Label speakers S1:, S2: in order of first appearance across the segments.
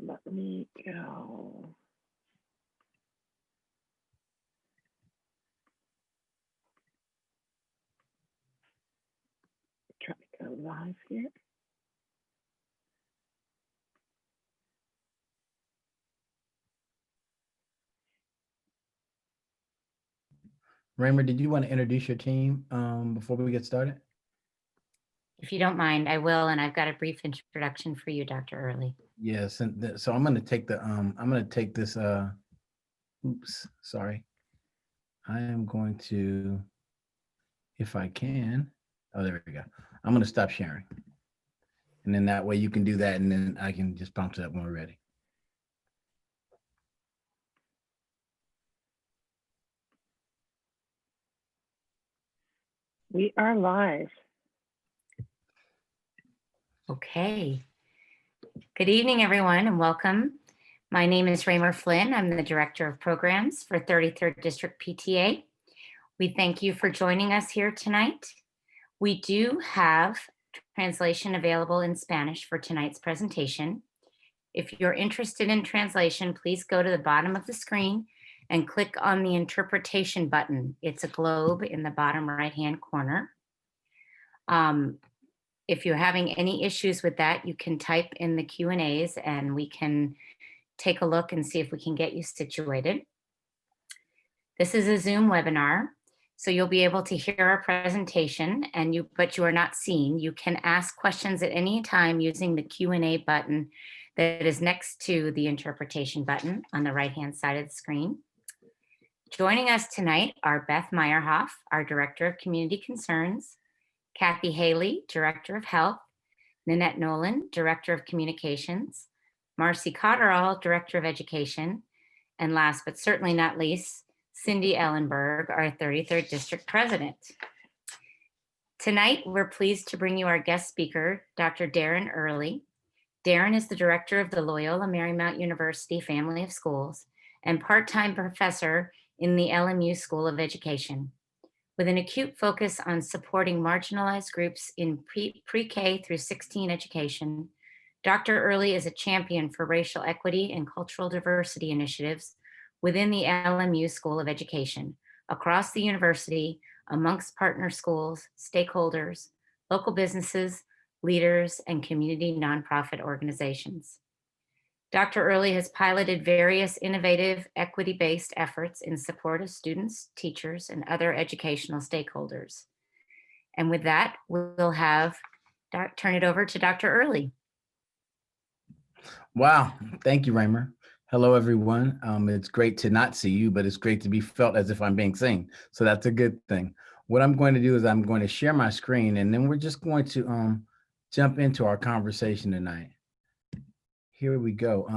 S1: Let me go. Try to go live here.
S2: Raymer, did you want to introduce your team before we get started?
S3: If you don't mind, I will, and I've got a brief introduction for you, Dr. Earley.
S2: Yes, and so I'm going to take this. Oops, sorry. I am going to, if I can. Oh, there we go. I'm going to stop sharing, and then that way you can do that, and then I can just bounce it up when we're ready.
S1: We are live.
S3: Okay. Good evening, everyone, and welcome. My name is Raymer Flynn. I'm the Director of Programs for 33rd District PTA. We thank you for joining us here tonight. We do have translation available in Spanish for tonight's presentation. If you're interested in translation, please go to the bottom of the screen and click on the interpretation button. It's a globe in the bottom right-hand corner. If you're having any issues with that, you can type in the Q&As and we can take a look and see if we can get you situated. This is a Zoom webinar, so you'll be able to hear our presentation, but you are not seen. You can ask questions at any time using the Q&A button that is next to the interpretation button on the right-hand side of the screen. Joining us tonight are Beth Meyerhoff, our Director of Community Concerns, Kathy Haley, Director of Health, Nanette Nolan, Director of Communications, Marcy Cotterall, Director of Education, and last but certainly not least, Cindy Ellenberg, our 33rd District President. Tonight, we're pleased to bring you our guest speaker, Dr. Darren Earley. Darren is the Director of the Loyola Marymount University Family of Schools and part-time professor in the LMU School of Education. With an acute focus on supporting marginalized groups in pre-K through 16 education, Dr. Earley is a champion for racial equity and cultural diversity initiatives within the LMU School of Education, across the university, amongst partner schools, stakeholders, local businesses, leaders, and community nonprofit organizations. Dr. Earley has piloted various innovative equity-based efforts in support of students, teachers, and other educational stakeholders. And with that, we'll turn it over to Dr. Earley.
S2: Wow, thank you, Raymer. Hello, everyone. It's great to not see you, but it's great to be felt as if I'm being seen. So that's a good thing. What I'm going to do is I'm going to share my screen, and then we're just going to jump into our conversation tonight. Here we go.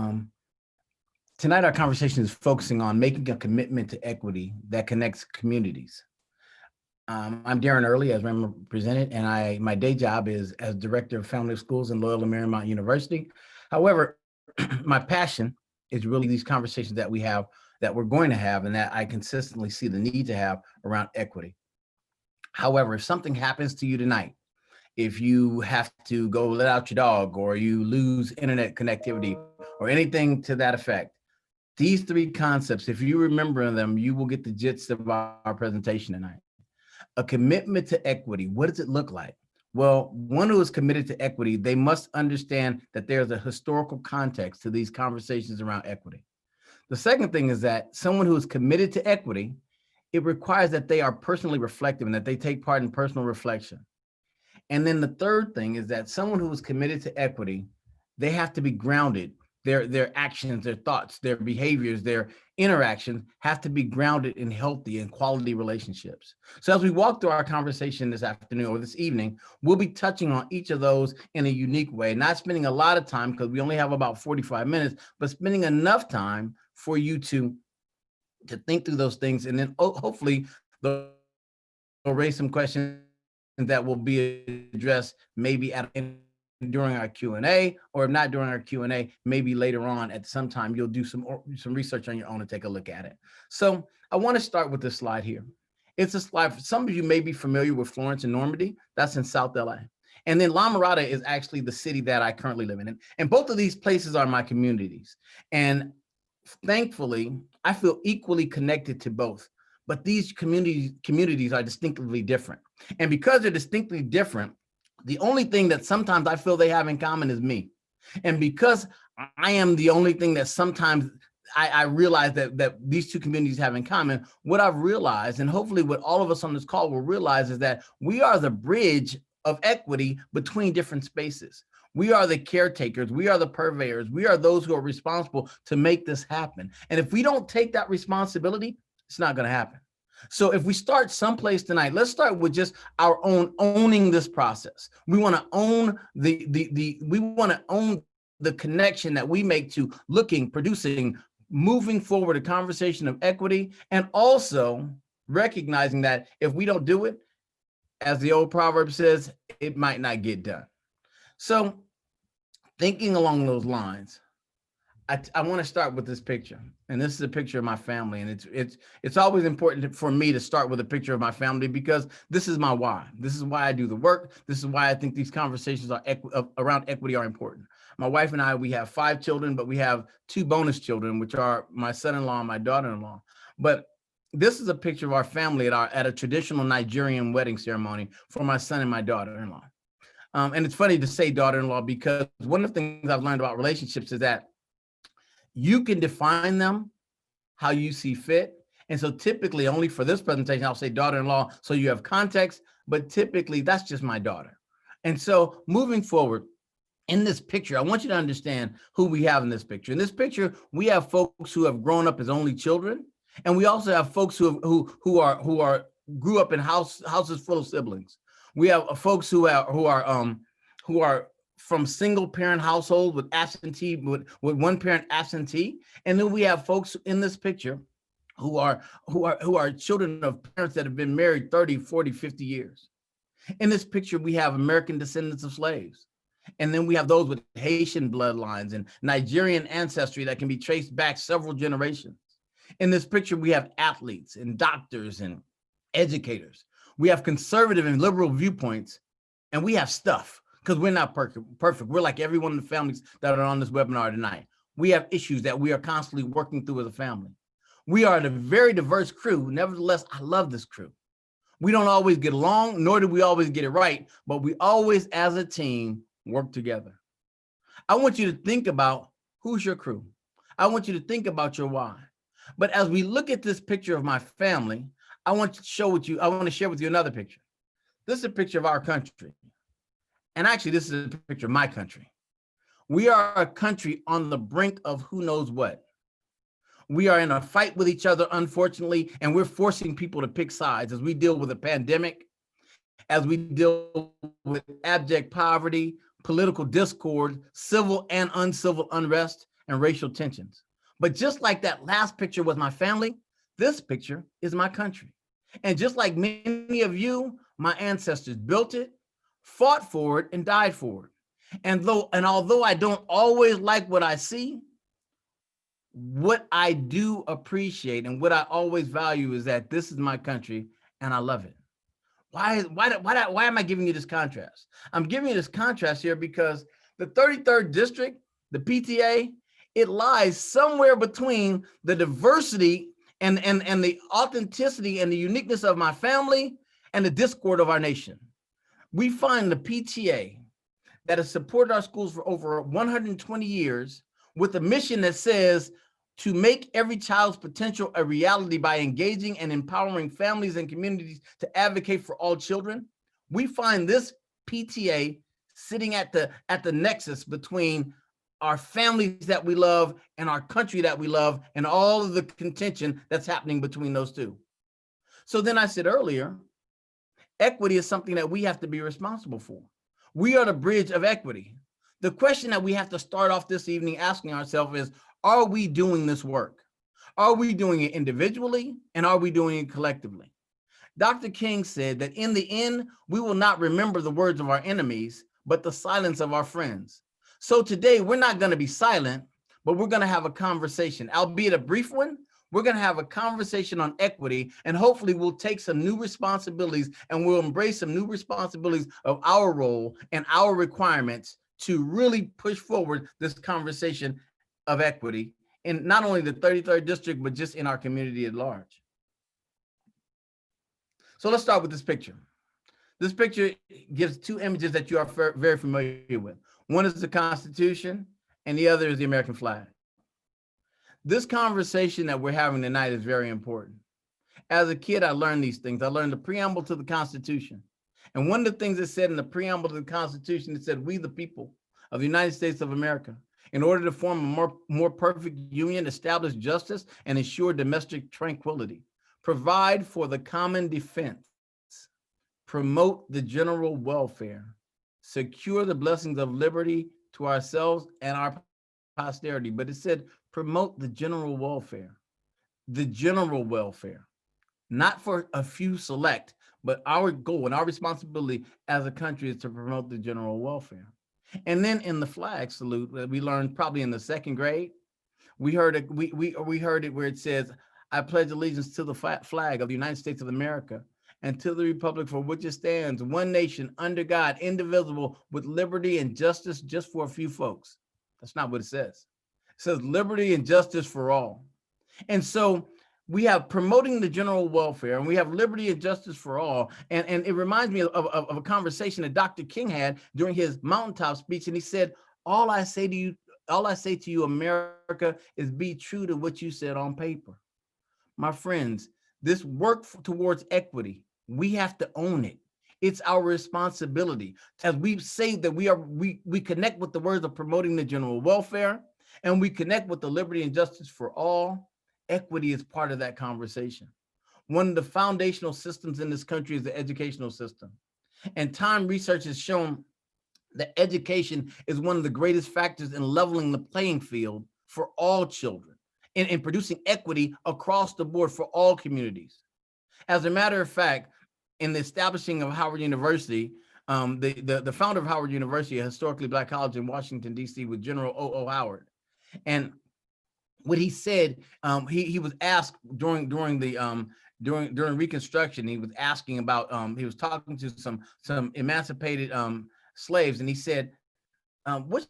S2: Tonight, our conversation is focusing on making a commitment to equity that connects communities. I'm Darren Earley, as Raymer presented, and my day job is as Director of Family of Schools in Loyola Marymount University. However, my passion is really these conversations that we have, that we're going to have, and that I consistently see the need to have around equity. However, if something happens to you tonight, if you have to go let out your dog, or you lose internet connectivity, or anything to that effect, these three concepts, if you remember them, you will get the gist of our presentation tonight. A commitment to equity, what does it look like? Well, one who is committed to equity, they must understand that there's a historical context to these conversations around equity. The second thing is that someone who is committed to equity, it requires that they are personally reflective and that they take part in personal reflection. And then the third thing is that someone who is committed to equity, they have to be grounded. Their actions, their thoughts, their behaviors, their interactions have to be grounded in healthy and quality relationships. So as we walk through our conversation this afternoon or this evening, we'll be touching on each of those in a unique way, not spending a lot of time because we only have about 45 minutes, but spending enough time for you to think through those things. And then hopefully they'll raise some questions that will be addressed maybe during our Q&A, or if not during our Q&A, maybe later on at some time, you'll do some research on your own and take a look at it. So I want to start with this slide here. It's a slide, for some of you may be familiar with Florence and Normandy. That's in South LA. And then La Mirada is actually the city that I currently live in. And both of these places are my communities. And thankfully, I feel equally connected to both. But these communities are distinctively different. And because they're distinctly different, the only thing that sometimes I feel they have in common is me. And because I am the only thing that sometimes I realize that these two communities have in common, what I've realized, and hopefully what all of us on this call will realize, is that we are the bridge of equity between different spaces. We are the caretakers. We are the purveyors. We are those who are responsible to make this happen. And if we don't take that responsibility, it's not going to happen. So if we start someplace tonight, let's start with just our own owning this process. We want to own we want to own the connection that we make to looking, producing, moving forward a conversation of equity, and also recognizing that if we don't do it, as the old proverb says, it might not get done. So thinking along those lines, I want to start with this picture, and this is a picture of my family, and it's always important for me to start with a picture of my family because this is my why. This is why I do the work. This is why I think these conversations around equity are important. My wife and I, we have 5 children, but we have 2 bonus children, which are my son-in-law and my daughter-in-law. But this is a picture of our family at a traditional Nigerian wedding ceremony for my son and my daughter-in-law. And it's funny to say daughter-in-law because one of the things I've learned about relationships is that you can define them how you see fit. And so typically, only for this presentation, I'll say daughter-in-law, so you have context, but typically that's just my daughter. And so moving forward, in this picture, I want you to understand who we have in this picture. In this picture, we have folks who have grown up as only children, and we also have folks who grew up in houses full of siblings. We have folks who are from single parent households with one parent absentee, and then we have folks in this picture who are children of parents that have been married 30, 40, 50 years. In this picture, we have American descendants of slaves. And then we have those with Haitian bloodlines and Nigerian ancestry that can be traced back several generations. In this picture, we have athletes and doctors and educators. We have conservative and liberal viewpoints, and we have stuff because we're not perfect. We're like every one of the families that are on this webinar tonight. We have issues that we are constantly working through as a family. We are a very diverse crew. Nevertheless, I love this crew. We don't always get along, nor do we always get it right, but we always, as a team, work together. I want you to think about who's your crew. I want you to think about your why. But as we look at this picture of my family, I want to share with you another picture. This is a picture of our country. And actually, this is a picture of my country. We are a country on the brink of who knows what. We are in a fight with each other, unfortunately, and we're forcing people to pick sides as we deal with a pandemic, as we deal with abject poverty, political discord, civil and uncivil unrest, and racial tensions. But just like that last picture was my family, this picture is my country. And just like many of you, my ancestors built it, fought for it, and died for it. And although I don't always like what I see, what I do appreciate and what I always value is that this is my country and I love it. Why am I giving you this contrast? I'm giving you this contrast here because the 33rd district, the PTA, it lies somewhere between the diversity and the authenticity and the uniqueness of my family and the discord of our nation. We find the PTA that has supported our schools for over 120 years with a mission that says to make every child's potential a reality by engaging and empowering families and communities to advocate for all children. We find this PTA sitting at the nexus between our families that we love and our country that we love and all of the contention that's happening between those two. So then I said earlier, equity is something that we have to be responsible for. We are the bridge of equity. The question that we have to start off this evening asking ourselves is, are we doing this work? Are we doing it individually and are we doing it collectively? Dr. King said that in the end, we will not remember the words of our enemies, but the silence of our friends. So today we're not going to be silent, but we're going to have a conversation, albeit a brief one, We're going to have a conversation on equity, and hopefully we'll take some new responsibilities and we'll embrace some new responsibilities of our role and our requirements to really push forward this conversation of equity in not only the 33rd district, but just in our community at large. So let's start with this picture. This picture gives two images that you are very familiar with. One is the Constitution and the other is the American flag. This conversation that we're having tonight is very important. As a kid, I learned these things. I learned the preamble to the Constitution. And one of the things it said in the preamble to the Constitution, it said, we the people of the United States of America, in order to form a more perfect union, establish justice, and ensure domestic tranquility, provide for the common defense, promote the general welfare, secure the blessings of liberty to ourselves and our posterity. But it said, promote the general welfare, not for a few select, but our goal and our responsibility as a country is to promote the general welfare. And then in the flag salute that we learned probably in the second grade, we heard it, we heard it where it says, I pledge allegiance to the flag of the United States of America and to the republic for which it stands, one nation under God, indivisible, with liberty and justice just for a few folks. That's not what it says. It says liberty and justice for all. And so we have promoting the general welfare and we have liberty and justice for all. And it reminds me of a conversation that Dr. King had during his mountaintop speech. And he said, all I say to you, America, is be true to what you said on paper. My friends, this work towards equity, we have to own it. It's our responsibility. As we say that we connect with the words of promoting the general welfare, and we connect with the liberty and justice for all, equity is part of that conversation. One of the foundational systems in this country is the educational system. And time research has shown that education is one of the greatest factors in leveling the playing field for all children and in producing equity across the board for all communities. As a matter of fact, in the establishing of Howard University, the founder of Howard University, a historically Black college in Washington, D.C., was General O.O. Howard. And what he said, he was asked during Reconstruction, he was asking about, he was talking to some emancipated slaves, and he said, what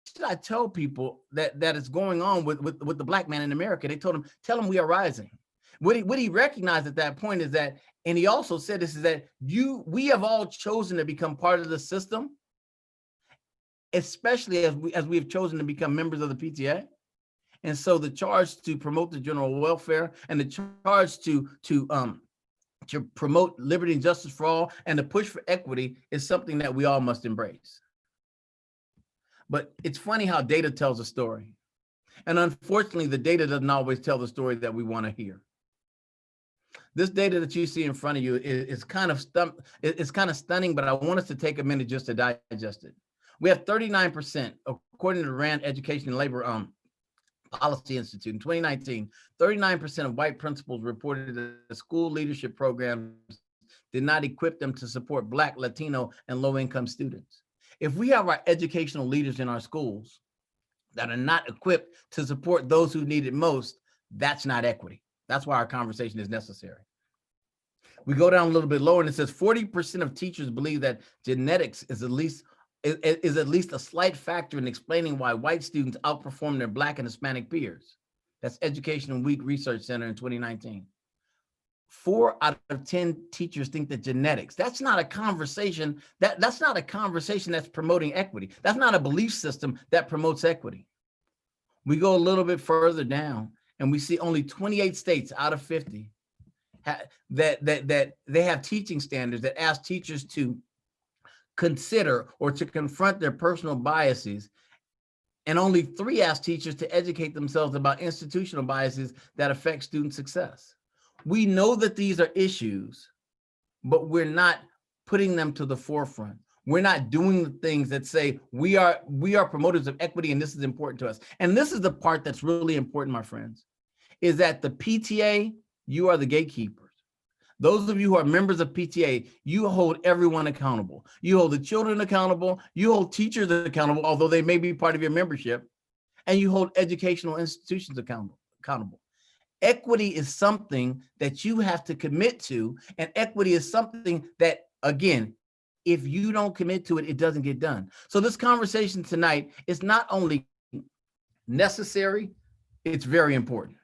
S2: should I tell people that is going on with the Black man in America? They told him, tell him we are rising. What he recognized at that point is that, and he also said this, is that we have all chosen to become part of the system, especially as we have chosen to become members of the PTA. And so the charge to promote the general welfare and the charge to promote liberty and justice for all and to push for equity is something that we all must embrace. But it's funny how data tells a story. And unfortunately, the data doesn't always tell the story that we want to hear. This data that you see in front of you is kind of stunning, but I want us to take a minute just to digest it. We have 39%, according to the Rand Education and Labor Policy Institute in 2019, 39% of white principals reported that school leadership programs did not equip them to support Black, Latino, and low-income students. If we have our educational leaders in our schools that are not equipped to support those who need it most, that's not equity. That's why our conversation is necessary. We go down a little bit lower and it says 40% of teachers believe that genetics is at least a slight factor in explaining why white students outperform their Black and Hispanic peers. That's Education Week Research Center in 2019. 4 out of 10 teachers think that genetics, that's not a conversation, that's not a conversation that's promoting equity. That's not a belief system that promotes equity. We go a little bit further down and we see only 28 states out of 50 that they have teaching standards that ask teachers to consider or to confront their personal biases. And only 3 ask teachers to educate themselves about institutional biases that affect student success. We know that these are issues, but we're not putting them to the forefront. We're not doing the things that say we are promoters of equity and this is important to us. And this is the part that's really important, my friends, is that the PTA, you are the gatekeepers. Those of you who are members of PTA, you hold everyone accountable. You hold the children accountable. You hold teachers accountable, although they may be part of your membership, and you hold educational institutions accountable. Equity is something that you have to commit to, and equity is something that, again, if you don't commit to it, it doesn't get done. So this conversation tonight is not only necessary, it's very important.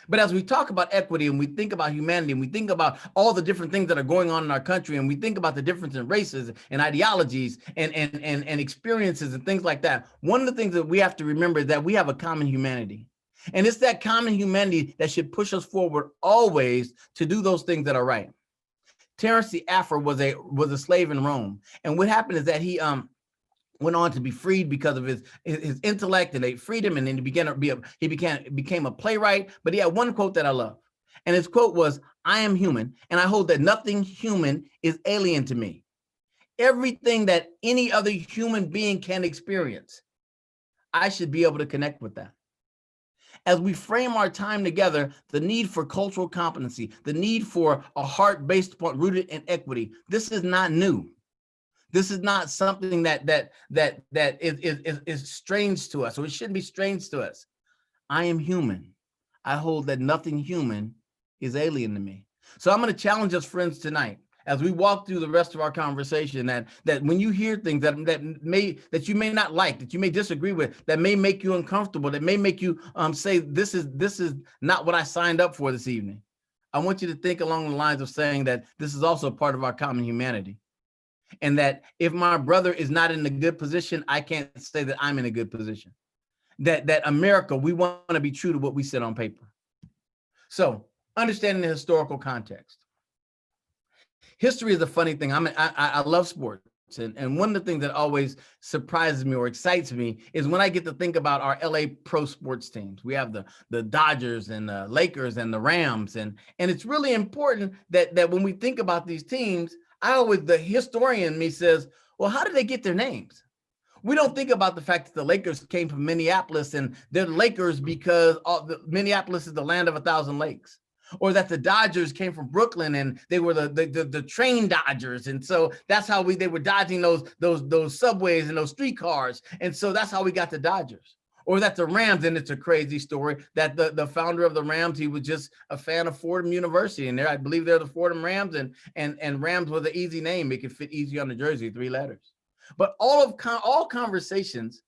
S2: But as we talk about equity and we think about humanity and we think about all the different things that are going on in our country and we think about the difference in races and ideologies and experiences and things like that, one of the things that we have to remember is that we have a common humanity. And it's that common humanity that should push us forward always to do those things that are right. Terence the Affer was a slave in Rome. And what happened is that he went on to be freed because of his intellect, and they freed him, and then he became a playwright. But he had one quote that I love, and his quote was, "I am human, and I hold that nothing human is alien to me. Everything that any other human being can experience, I should be able to connect with that." As we frame our time together, the need for cultural competency, the need for a heart based upon rooted in equity, this is not new. This is not something that is strange to us, or it shouldn't be strange to us. I am human. I hold that nothing human is alien to me. So I'm going to challenge us, friends, tonight, as we walk through the rest of our conversation, that when you hear things that you may not like, that you may disagree with, that may make you uncomfortable, that may make you say, this is not what I signed up for this evening. I want you to think along the lines of saying that this is also part of our common humanity. And that if my brother is not in a good position, I can't say that I'm in a good position. That America, we want to be true to what we said on paper. So understanding the historical context. History is a funny thing. I love sports. And one of the things that always surprises me or excites me is when I get to think about our LA pro sports teams. We have the Dodgers and the Lakers and the Rams. And it's really important that when we think about these teams, the historian in me says, well, how did they get their names? We don't think about the fact that the Lakers came from Minneapolis and they're Lakers because Minneapolis is the land of 1,000 lakes. Or that the Dodgers came from Brooklyn and they were the train Dodgers, and so that's how they were dodging those subways and those streetcars, and so that's how we got the Dodgers. Or that the Rams, and it's a crazy story, that the founder of the Rams, he was just a fan of Fordham University, and I believe they're the Fordham Rams, and Rams was an easy name; it could fit easy on the jersey, 3 letters. But all conversations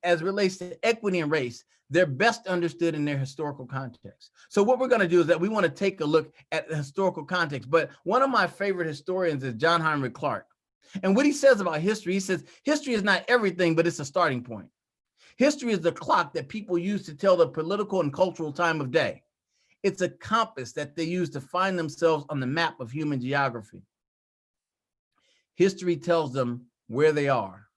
S2: as relates to equity and race, they're best understood in their historical context. So what we're going to do is that we want to take a look at the historical context. But one of my favorite historians is John Henrik Clarke. And what he says about history, he says, history is not everything, but it's a starting point. History is the clock that people use to tell the political and cultural time of day. It's a compass that they use to find themselves on the map of human geography. History tells them where they are.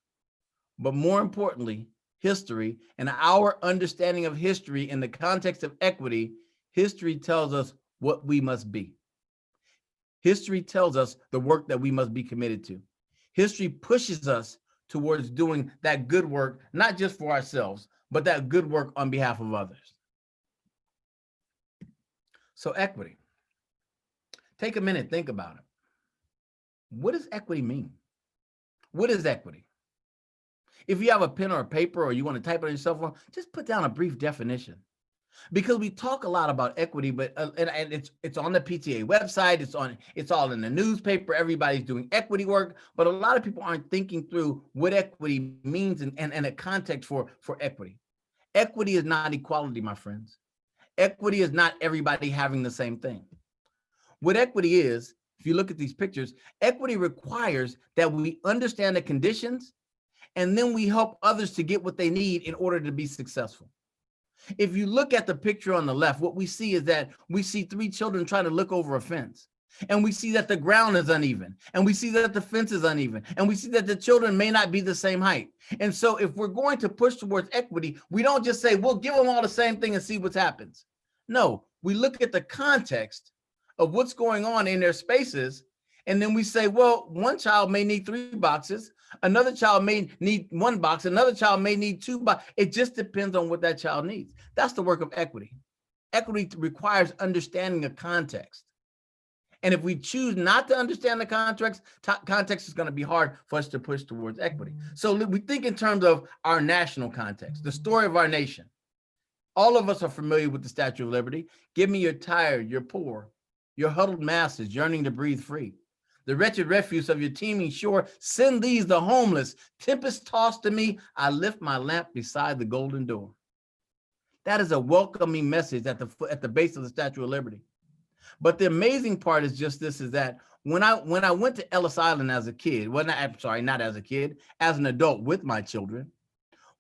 S2: But more importantly, history and our understanding of history in the context of equity, history tells us what we must be. History tells us the work that we must be committed to. History pushes us towards doing that good work, not just for ourselves, but that good work on behalf of others. So equity. Take a minute, think about it. What does equity mean? What is equity? If you have a pen or a paper or you want to type it on your cell phone, just put down a brief definition. Because we talk a lot about equity, but and it's on the PTA website, it's all in the newspaper, everybody's doing equity work, but a lot of people aren't thinking through what equity means and a context for equity. Equity is not equality, my friends. Equity is not everybody having the same thing. What equity is, if you look at these pictures, equity requires that we understand the conditions and then we help others to get what they need in order to be successful. If you look at the picture on the left, what we see is that we see 3 children trying to look over a fence. And we see that the ground is uneven. And we see that the fence is uneven. And we see that the children may not be the same height. And so if we're going to push towards equity, we don't just say, we'll give them all the same thing and see what happens. No, we look at the context of what's going on in their spaces. And then we say, well, one child may need 3 boxes. Another child may need 1 box. Another child may need 2 boxes. It just depends on what that child needs. That's the work of equity. Equity requires understanding of context. And if we choose not to understand the context is going to be hard for us to push towards equity. So we think in terms of our national context, the story of our nation. All of us are familiar with the Statue of Liberty. Give me your tired, your poor, your huddled masses yearning to breathe free. The wretched refuse of your teeming shore, send these the homeless. Tempest tossed to me, I lift my lamp beside the golden door. That is a welcoming message at the base of the Statue of Liberty. But the amazing part is just this, is that when I went to Ellis Island as a kid, not as a kid, as an adult with my children,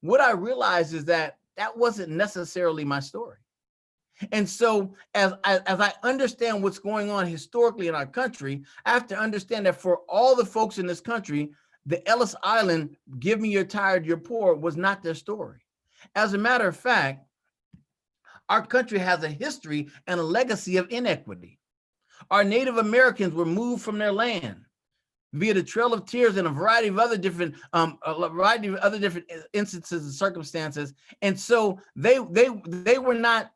S2: what I realized is that that wasn't necessarily my story. And so as I understand what's going on historically in our country, I have to understand that for all the folks in this country, the Ellis Island, give me your tired, your poor, was not their story. As a matter of fact, our country has a history and a legacy of inequity. Our Native Americans were moved from their land via the Trail of Tears and a variety of other different instances and circumstances. And so they were not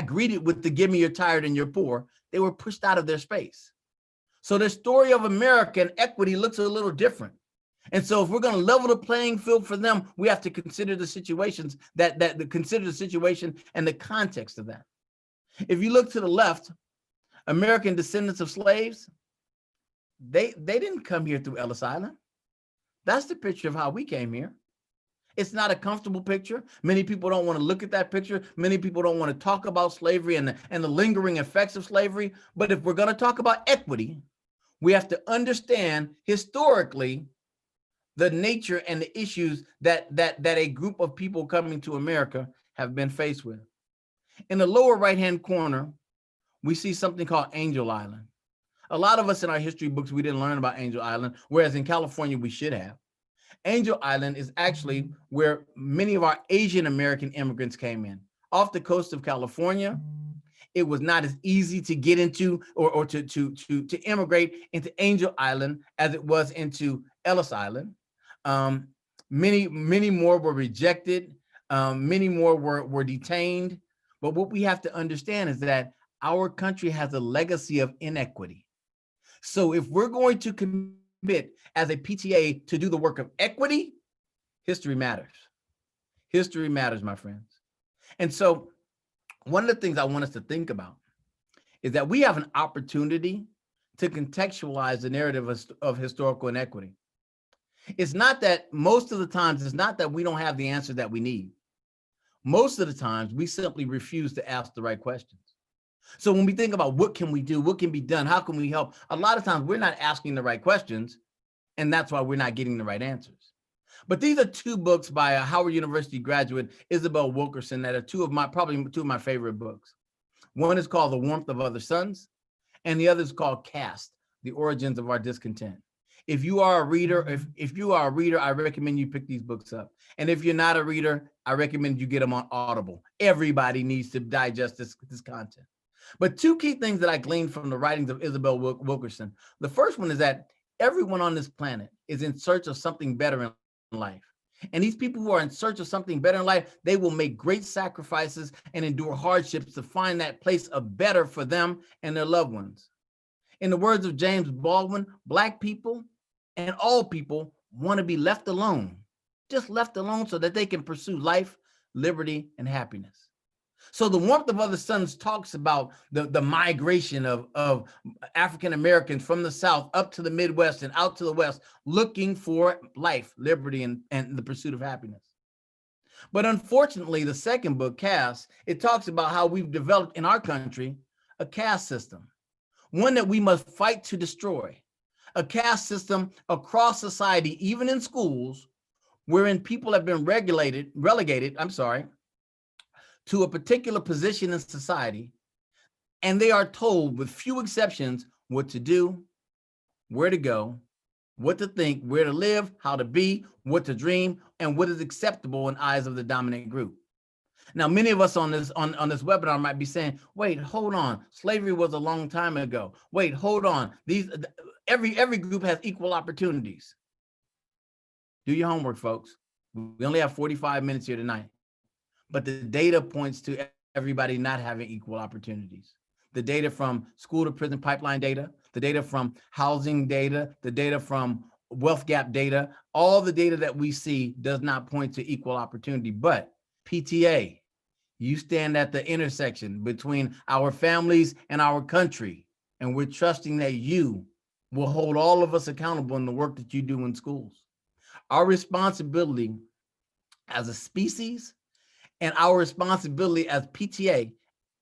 S2: greeted with the give me your tired and your poor. They were pushed out of their space. So the story of America and equity looks a little different. And so if we're going to level the playing field for them, we have to consider the situations consider the situation and the context of that. If you look to the left, American descendants of slaves, they didn't come here through Ellis Island. That's the picture of how we came here. It's not a comfortable picture. Many people don't want to look at that picture. Many people don't want to talk about slavery and the lingering effects of slavery. But if we're going to talk about equity, we have to understand historically the nature and the issues that a group of people coming to America have been faced with. In the lower right-hand corner, we see something called Angel Island. A lot of us in our history books, we didn't learn about Angel Island, whereas in California, we should have. Angel Island is actually where many of our Asian American immigrants came in. Off the coast of California, it was not as easy to get into or to immigrate into Angel Island as it was into Ellis Island. Many more were rejected. Many more were detained. But what we have to understand is that our country has a legacy of inequity. So if we're going to commit as a PTA to do the work of equity, history matters. History matters, my friends. And so one of the things I want us to think about is that we have an opportunity to contextualize the narrative of historical inequity. It's not that most of the times, it's not that we don't have the answer that we need. Most of the times, we simply refuse to ask the right questions. So when we think about what can we do, what can be done, how can we help, a lot of times we're not asking the right questions, and that's why we're not getting the right answers. But these are two books by a Howard University graduate, Isabel Wilkerson, that are probably two of my favorite books. One is called The Warmth of Other Suns, and the other is called Caste, The Origins of Our Discontent. If you are a reader, if you are a reader, I recommend you pick these books up. And if you're not a reader, I recommend you get them on Audible. Everybody needs to digest this content. But two key things that I gleaned from the writings of Isabel Wilkerson. The first one is that everyone on this planet is in search of something better in life. And these people who are in search of something better in life, they will make great sacrifices and endure hardships to find that place of better for them and their loved ones. In the words of James Baldwin, Black people and all people want to be left alone, just left alone so that they can pursue life, liberty, and happiness. So The Warmth of Other Suns talks about the migration of African Americans from the South up to the Midwest and out to the West, looking for life, liberty, and the pursuit of happiness. But unfortunately, the second book, Caste, it talks about how we've developed in our country a caste system, one that we must fight to destroy, a caste system across society, even in schools, wherein people have been relegated, to a particular position in society, and they are told, with few exceptions, what to do, where to go, what to think, where to live, how to be, what to dream, and what is acceptable in eyes of the dominant group. Now, many of us on this webinar might be saying, wait, hold on, slavery was a long time ago. Wait, hold on, every group has equal opportunities. Do your homework, folks. We only have 45 minutes here tonight. But the data points to everybody not having equal opportunities. The data from school to prison pipeline data, the data from housing data, the data from wealth gap data, all the data that we see does not point to equal opportunity. But PTA, You stand at the intersection between our families and our country, and we're trusting that you will hold all of us accountable in the work that you do in schools. Our responsibility as a species and our responsibility as PTA,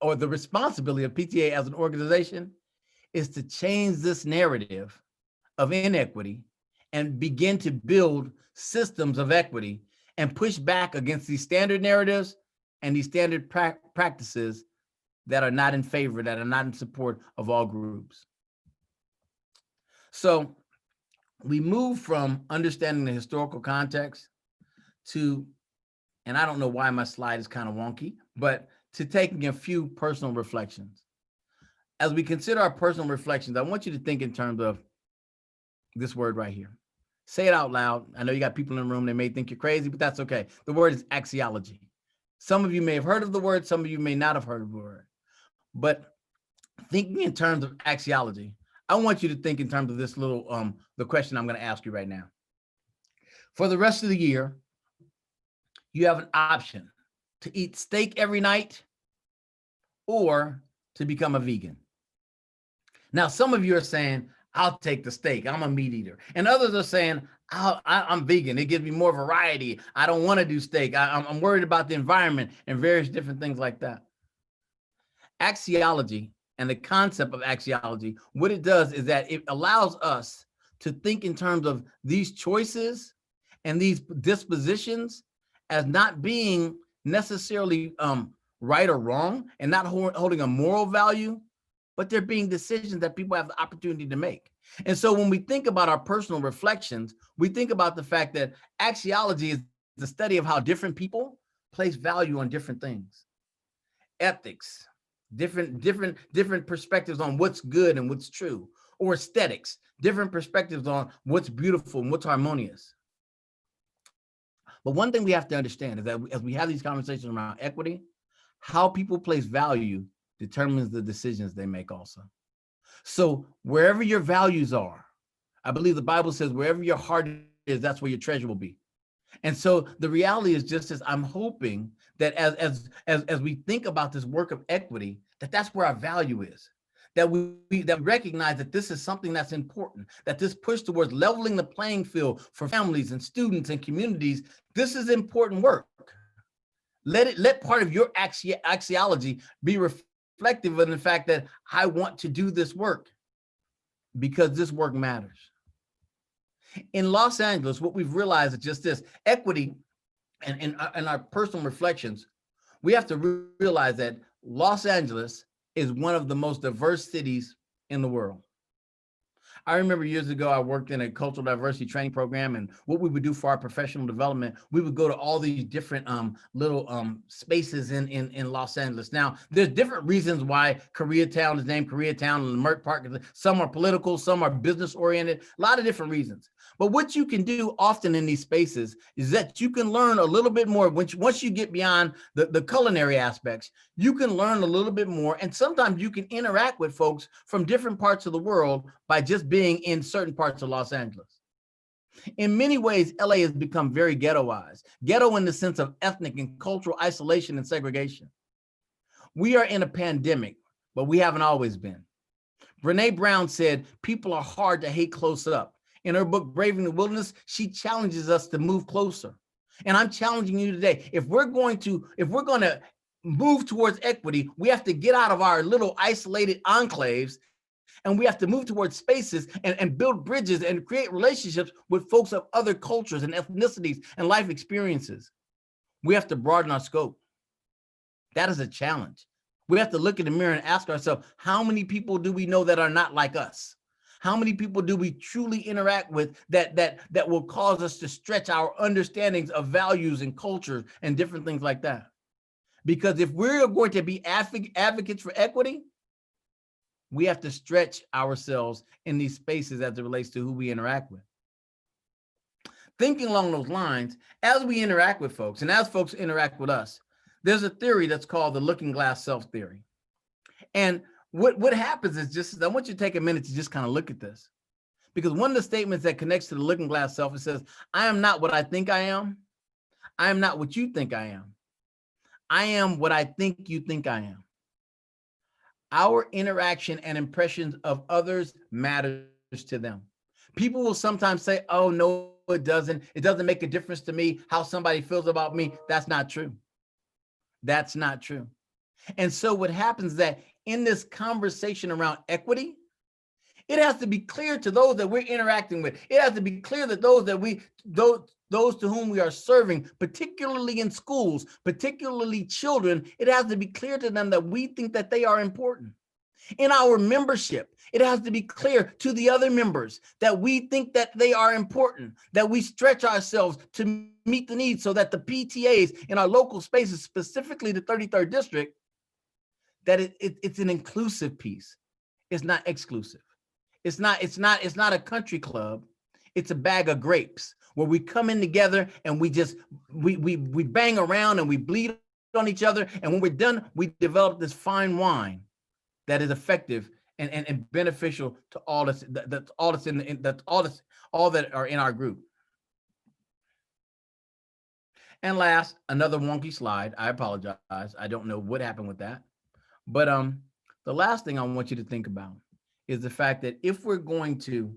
S2: or the responsibility of PTA as an organization, is to change this narrative of inequity and begin to build systems of equity and push back against these standard narratives and these standard practices that are not in favor, that are not in support of all groups. So we move from understanding the historical context to, and I don't know why my slide is kind of wonky, but to taking a few personal reflections. As we consider our personal reflections, I want you to think in terms of this word right here. Say it out loud. I know you got people in the room, they may think you're crazy, but that's okay. The word is axiology. Some of you may have heard of the word, some of you may not have heard of the word. But thinking in terms of axiology, I want you to think in terms of this little, the question I'm going to ask you right now. For the rest of the year, you have an option to eat steak every night or to become a vegan. Now, some of you are saying, I'll take the steak. I'm a meat eater. And others are saying, I'm vegan. It gives me more variety. I don't want to do steak. I'm worried about the environment and various different things like that. Axiology and the concept of axiology, what it does is that it allows us to think in terms of these choices and these dispositions as not being necessarily right or wrong and not holding a moral value, but they're being decisions that people have the opportunity to make. And so when we think about our personal reflections, we think about the fact that axiology is the study of how different people place value on different things. Ethics, different perspectives on what's good and what's true, or aesthetics, different perspectives on what's beautiful and what's harmonious. But one thing we have to understand is that as we have these conversations around equity, how people place value determines the decisions they make also. So wherever your values are, I believe the Bible says wherever your heart is, that's where your treasure will be. And so the reality is just as I'm hoping that as we think about this work of equity, that's where our value is, that we recognize that this is something that's important, that this push towards leveling the playing field for families and students and communities, this is important work. Let part of your axiology be reflective of the fact that I want to do this work because this work matters. In Los Angeles, what we've realized is just this: equity and in our personal reflections, we have to realize that Los Angeles is one of the most diverse cities in the world. I remember years ago, I worked in a cultural diversity training program, and what we would do for our professional development, we would go to all these different little spaces in Los Angeles. Now, there's different reasons why Koreatown is named Koreatown and the Merck Park. Some are political, some are business oriented, a lot of different reasons. But what you can do often in these spaces is that you can learn a little bit more. Once you get beyond the culinary aspects, you can learn a little bit more. And sometimes you can interact with folks from different parts of the world by just being in certain parts of Los Angeles. In many ways, LA has become very ghettoized. Ghetto in the sense of ethnic and cultural isolation and segregation. We are in a pandemic, but we haven't always been. Brene Brown said, people are hard to hate close up. In her book, Braving the Wilderness, she challenges us to move closer. And I'm challenging you today. If we're going to move towards equity, we have to get out of our little isolated enclaves, and we have to move towards spaces and build bridges and create relationships with folks of other cultures and ethnicities and life experiences. We have to broaden our scope. That is a challenge. We have to look in the mirror and ask ourselves, how many people do we know that are not like us? How many people do we truly interact with that will cause us to stretch our understandings of values and culture and different things like that? Because if we're going to be advocates for equity, we have to stretch ourselves in these spaces as it relates to who we interact with. Thinking along those lines, as we interact with folks and as folks interact with us, there's a theory that's called the looking glass self theory. And what happens is just, I want you to take a minute to just kind of look at this. Because one of the statements that connects to the looking glass self, it says, I am not what I think I am. I am not what you think I am. I am what I think you think I am. Our interaction and impressions of others matters to them. People will sometimes say, oh, no, it doesn't. It doesn't make a difference to me how somebody feels about me. That's not true. That's not true. And so what happens is that in this conversation around equity, it has to be clear to those that we're interacting with. It has to be clear that those to whom we are serving, particularly in schools, particularly children, it has to be clear to them that we think that they are important. In our membership, it has to be clear to the other members that we think that they are important, that we stretch ourselves to meet the needs so that the PTAs in our local spaces, specifically the 33rd district, that it's an inclusive piece. It's not exclusive. It's not a country club. It's a bag of grapes where we come in together and we bang around and we bleed on each other. And when we're done, we develop this fine wine that is effective and beneficial to all that are in our group. And last, another wonky slide. I apologize. I don't know what happened with that. But the last thing I want you to think about is the fact that if we're going to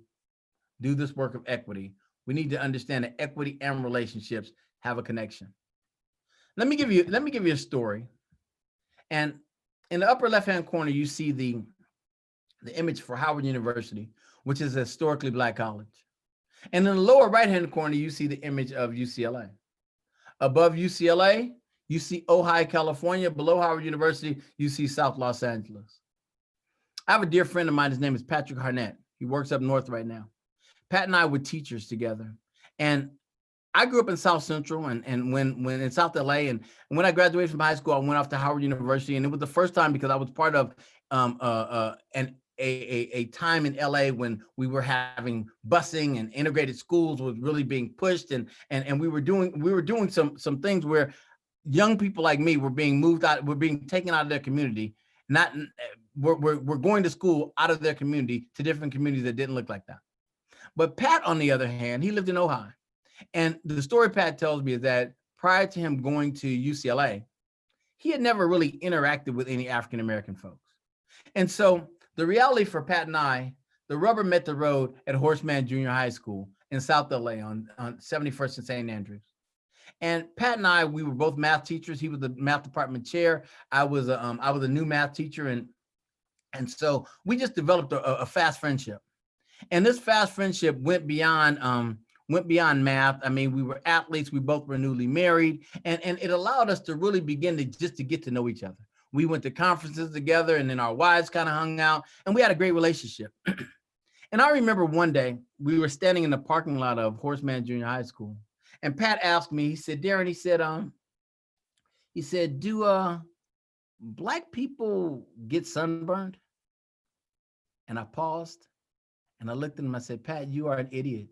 S2: do this work of equity, we need to understand that equity and relationships have a connection. Let me give you a story. And in the upper left-hand corner, you see the image for Howard University, which is a historically Black college. And in the lower right-hand corner, you see the image of UCLA. Above UCLA, you see Ojai, California. Below Howard University, you see South Los Angeles. I have a dear friend of mine. His name is Patrick Harnett. He works up north right now. Pat and I were teachers together. And I grew up in South Central and when in South LA. And when I graduated from high school, I went off to Howard University. And it was the first time because I was part of a time in LA when we were having busing and integrated schools was really being pushed. And we were doing some things where young people like me were being moved out, were being taken out of their community. We're going to school out of their community to different communities that didn't look like that. But Pat, on the other hand, he lived in Ojai. And the story Pat tells me is that prior to him going to UCLA, he had never really interacted with any African-American folks. And so the reality for Pat and I, the rubber met the road at Horseman Junior High School in South LA on 71st and St. Andrews. And Pat and I, we were both math teachers. He was the math department chair. I was a new math teacher. And so we just developed a fast friendship. And this fast friendship went beyond math. I mean, we were athletes. We both were newly married. And it allowed us to really begin to get to know each other. We went to conferences together, and then our wives kind of hung out, and we had a great relationship. And I remember one day we were standing in the parking lot of Horseman Junior High School. And Pat asked me, he said, Darren, he said, do Black people get sunburned? And I paused and I looked at him. I said, Pat, you are an idiot.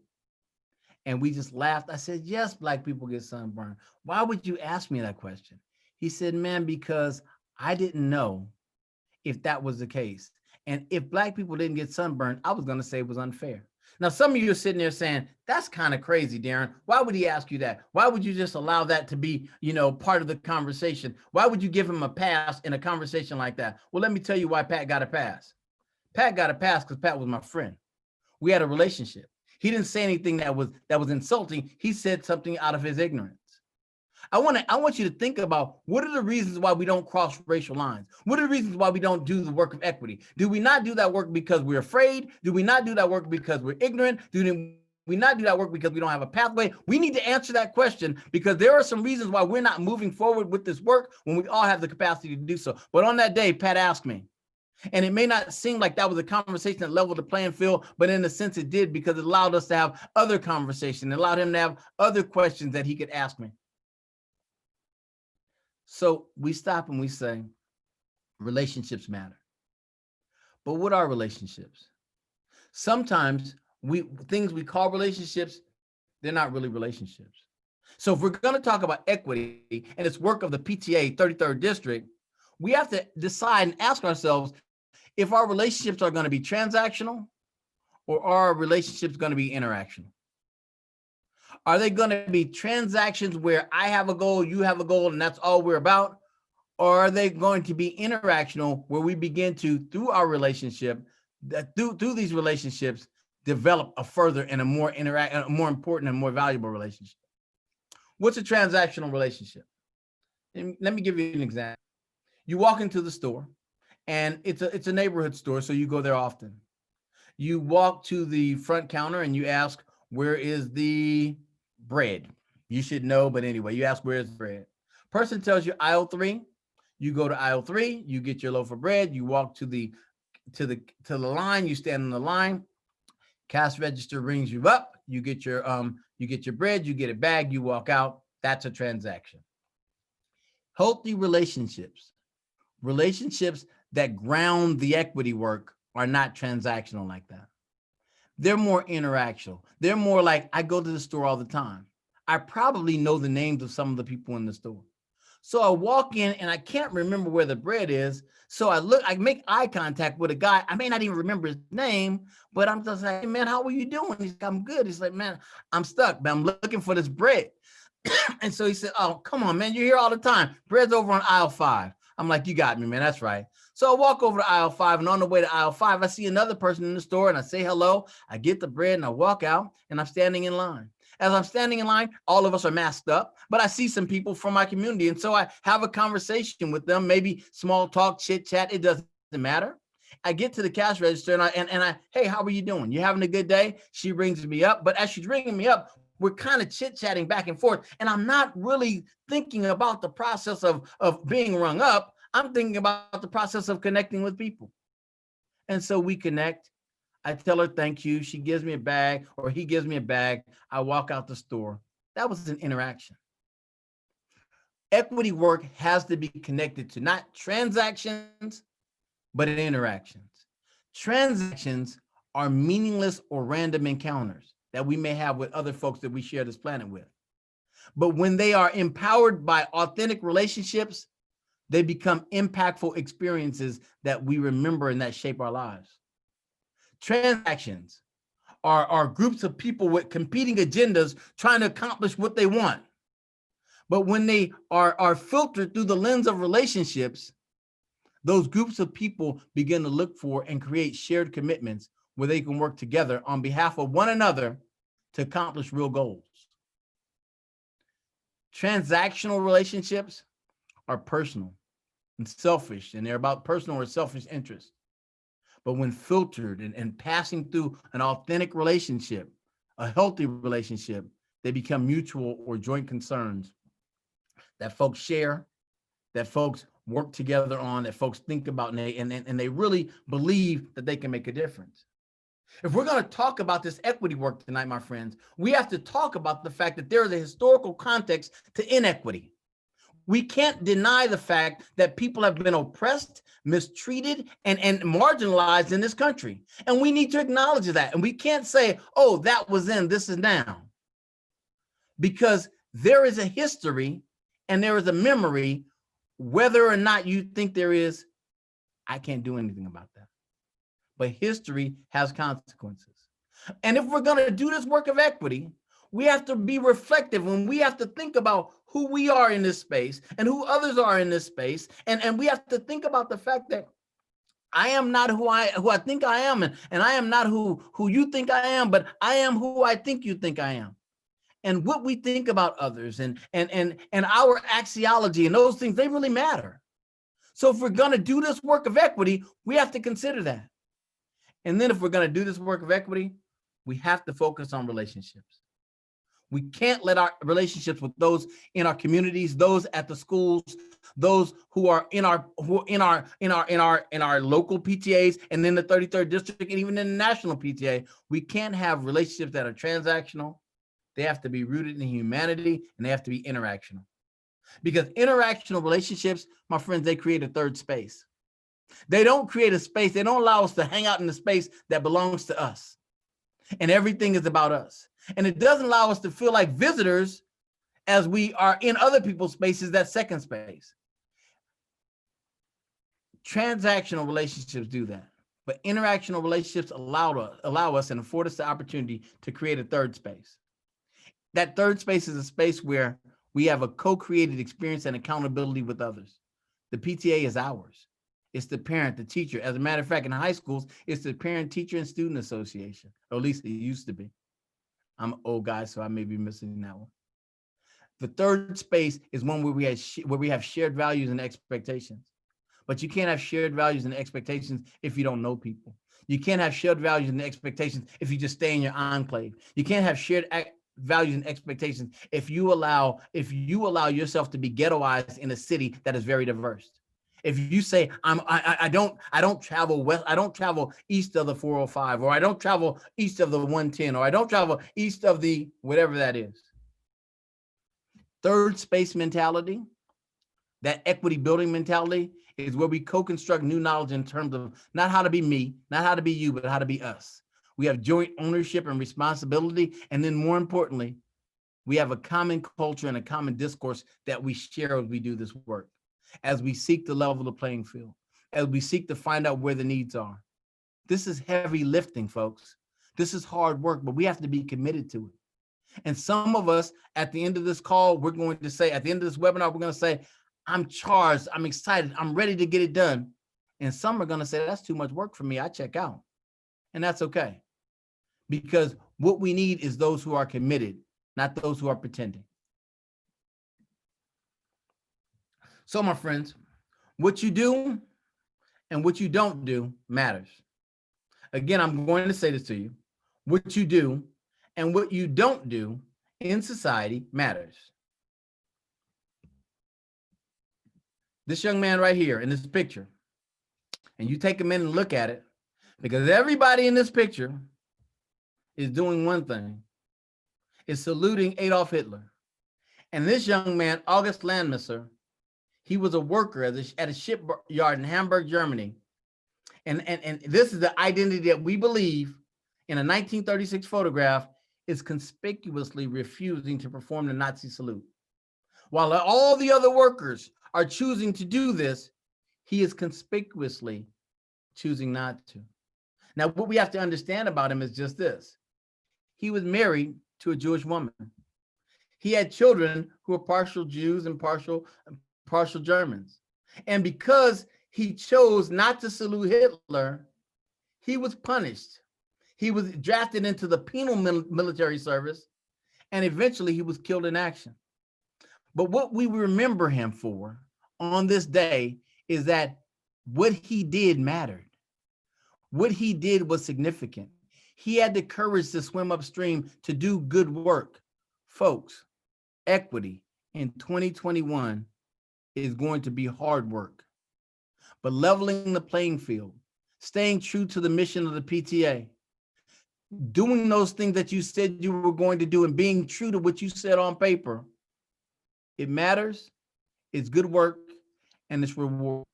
S2: And we just laughed. I said, yes, Black people get sunburned. Why would you ask me that question? He said, man, because I didn't know if that was the case. And if Black people didn't get sunburned, I was going to say it was unfair. Now, some of you are sitting there saying, that's kind of crazy, Darren. Why would he ask you that? Why would you just allow that to be, part of the conversation? Why would you give him a pass in a conversation like that? Well, let me tell you why Pat got a pass. Pat got a pass because Pat was my friend. We had a relationship. He didn't say anything that was insulting. He said something out of his ignorance. I want you to think about what are the reasons why we don't cross racial lines? What are the reasons why we don't do the work of equity? Do we not do that work because we're afraid? Do we not do that work because we're ignorant? Do we not do that work because we don't have a pathway? We need to answer that question because there are some reasons why we're not moving forward with this work when we all have the capacity to do so. But on that day, Pat asked me, and it may not seem like that was a conversation that leveled the playing field, but in a sense it did because it allowed us to have other conversation. It allowed him to have other questions that he could ask me. So we stop and we say, relationships matter. But what are relationships? Sometimes things we call relationships, they're not really relationships. So if we're going to talk about equity and its work of the PTA 33rd District, we have to decide and ask ourselves if our relationships are going to be transactional or are our relationships going to be interactional? Are they going to be transactions where I have a goal, you have a goal, and that's all we're about? Or are they going to be interactional, where we begin to, through our relationship, through these relationships, develop a further and a more important and more valuable relationship? What's a transactional relationship? And let me give you an example. You walk into the store, and it's a neighborhood store, so you go there often. You walk to the front counter and you ask, where is the bread? You should know, but anyway, you ask, where is the bread? Person tells you aisle 3. You go to aisle 3, you get your loaf of bread, you walk to the line, you stand in the line, cash register rings you up, you get your bread, you get a bag, you walk out. That's a transaction. Healthy relationships that ground the equity work, are not transactional like that. They're more interactional. They're more like, I go to the store all the time. I probably know the names of some of the people in the store. So I walk in and I can't remember where the bread is. So I make eye contact with a guy. I may not even remember his name, but I'm just like, hey, man, how are you doing? He's like, I'm good. He's like, man, I'm stuck, man. I'm looking for this bread. And so he said, oh, come on, man. You're here all the time. Bread's over on aisle 5. I'm like, you got me, man. That's right. So I walk over to aisle 5, and on the way to aisle 5, I see another person in the store, and I say hello. I get the bread, and I walk out, and I'm standing in line. As I'm standing in line, all of us are masked up, but I see some people from my community, and so I have a conversation with them, maybe small talk, chit chat. It doesn't matter. I get to the cash register, and I, hey, how are you doing? You having a good day? She rings me up, but as she's ringing me up, we're kind of chit-chatting back and forth, and I'm not really thinking about the process of being rung up. I'm thinking about the process of connecting with people. And so we connect. I tell her thank you. She gives me a bag, or he gives me a bag. I walk out the store. That was an interaction. Equity work has to be connected to not transactions, but interactions. Transactions are meaningless or random encounters that we may have with other folks that we share this planet with. But when they are empowered by authentic relationships, they become impactful experiences that we remember and that shape our lives. Transactions are groups of people with competing agendas trying to accomplish what they want. But when they are filtered through the lens of relationships, those groups of people begin to look for and create shared commitments where they can work together on behalf of one another to accomplish real goals. Transactional relationships are personal and selfish, and they're about personal or selfish interest. But when filtered and passing through an authentic relationship, a healthy relationship, they become mutual or joint concerns that folks share, that folks work together on, that folks think about, and they really believe that they can make a difference. If we're going to talk about this equity work tonight, my friends, we have to talk about the fact that there is a historical context to inequity. We can't deny the fact that people have been oppressed, mistreated, and marginalized in this country. And we need to acknowledge that. And we can't say, oh, that was then, this is now. Because there is a history and there is a memory, whether or not you think there is. I can't do anything about that. But history has consequences. And if we're going to do this work of equity, we have to be reflective, and we have to think about who we are in this space and who others are in this space. And we have to think about the fact that I am not who I think I am, and I am not who you think I am, but I am who I think you think I am. And what we think about others and our axiology and those things, they really matter. So if we're going to do this work of equity, we have to consider that. And then if we're going to do this work of equity, we have to focus on relationships. We can't let our relationships with those in our communities, those at the schools, those who are in our local PTAs and in the 33rd district and even in the national PTA. We can't have relationships that are transactional. They have to be rooted in humanity, and they have to be interactional. Because interactional relationships, my friends, they create a third space. They don't create a space. They don't allow us to hang out in the space that belongs to us. And everything is about us. And it doesn't allow us to feel like visitors as we are in other people's spaces, that second space. Transactional relationships do that. But interactional relationships allow us and afford us the opportunity to create a third space. That third space is a space where we have a co-created experience and accountability with others. The PTA is ours. It's the parent, the teacher. As a matter of fact, in high schools, it's the parent, teacher, and student association, or at least it used to be. I'm an old guy, so I may be missing that one. The third space is one where we have shared values and expectations. But you can't have shared values and expectations if you don't know people. You can't have shared values and expectations if you just stay in your enclave. You can't have shared values and expectations if you allow yourself to be ghettoized in a city that is very diverse. If you say I don't travel west, I don't travel east of the 405, or I don't travel east of the 110, or I don't travel east of the whatever that is. Third space mentality, that equity building mentality, is where we co-construct new knowledge in terms of not how to be me, not how to be you, but how to be us. We have joint ownership and responsibility. And then more importantly, we have a common culture and a common discourse that we share as we do this work, as we seek to level the playing field, as we seek to find out where the needs are. This is heavy lifting, folks. This is hard work, but we have to be committed to it. And some of us at the end of this call, we're going to say, at the end of this webinar, we're going to say, I'm charged, I'm excited, I'm ready to get it done. And some are going to say, that's too much work for me, I check out. And that's okay. Because what we need is those who are committed, not those who are pretending. So my friends, what you do and what you don't do matters. Again, I'm going to say this to you. What you do and what you don't do in society matters. This young man right here in this picture, and you take a minute and look at it, because everybody in this picture is doing one thing, is saluting Adolf Hitler. And this young man, August Landmesser, he was a worker at a shipyard in Hamburg, Germany. And this is the identity that we believe in a 1936 photograph is conspicuously refusing to perform the Nazi salute. While all the other workers are choosing to do this, he is conspicuously choosing not to. Now, what we have to understand about him is just this. He was married to a Jewish woman. He had children who were partial Jews and partial Germans. And because he chose not to salute Hitler, he was punished. He was drafted into the penal military service, and eventually he was killed in action. But what we remember him for on this day is that what he did mattered. What he did was significant. He had the courage to swim upstream to do good work. Folks, equity in 2021 is going to be hard work. But leveling the playing field, staying true to the mission of the PTA, doing those things that you said you were going to do and being true to what you said on paper, it matters, it's good work, and it's reward.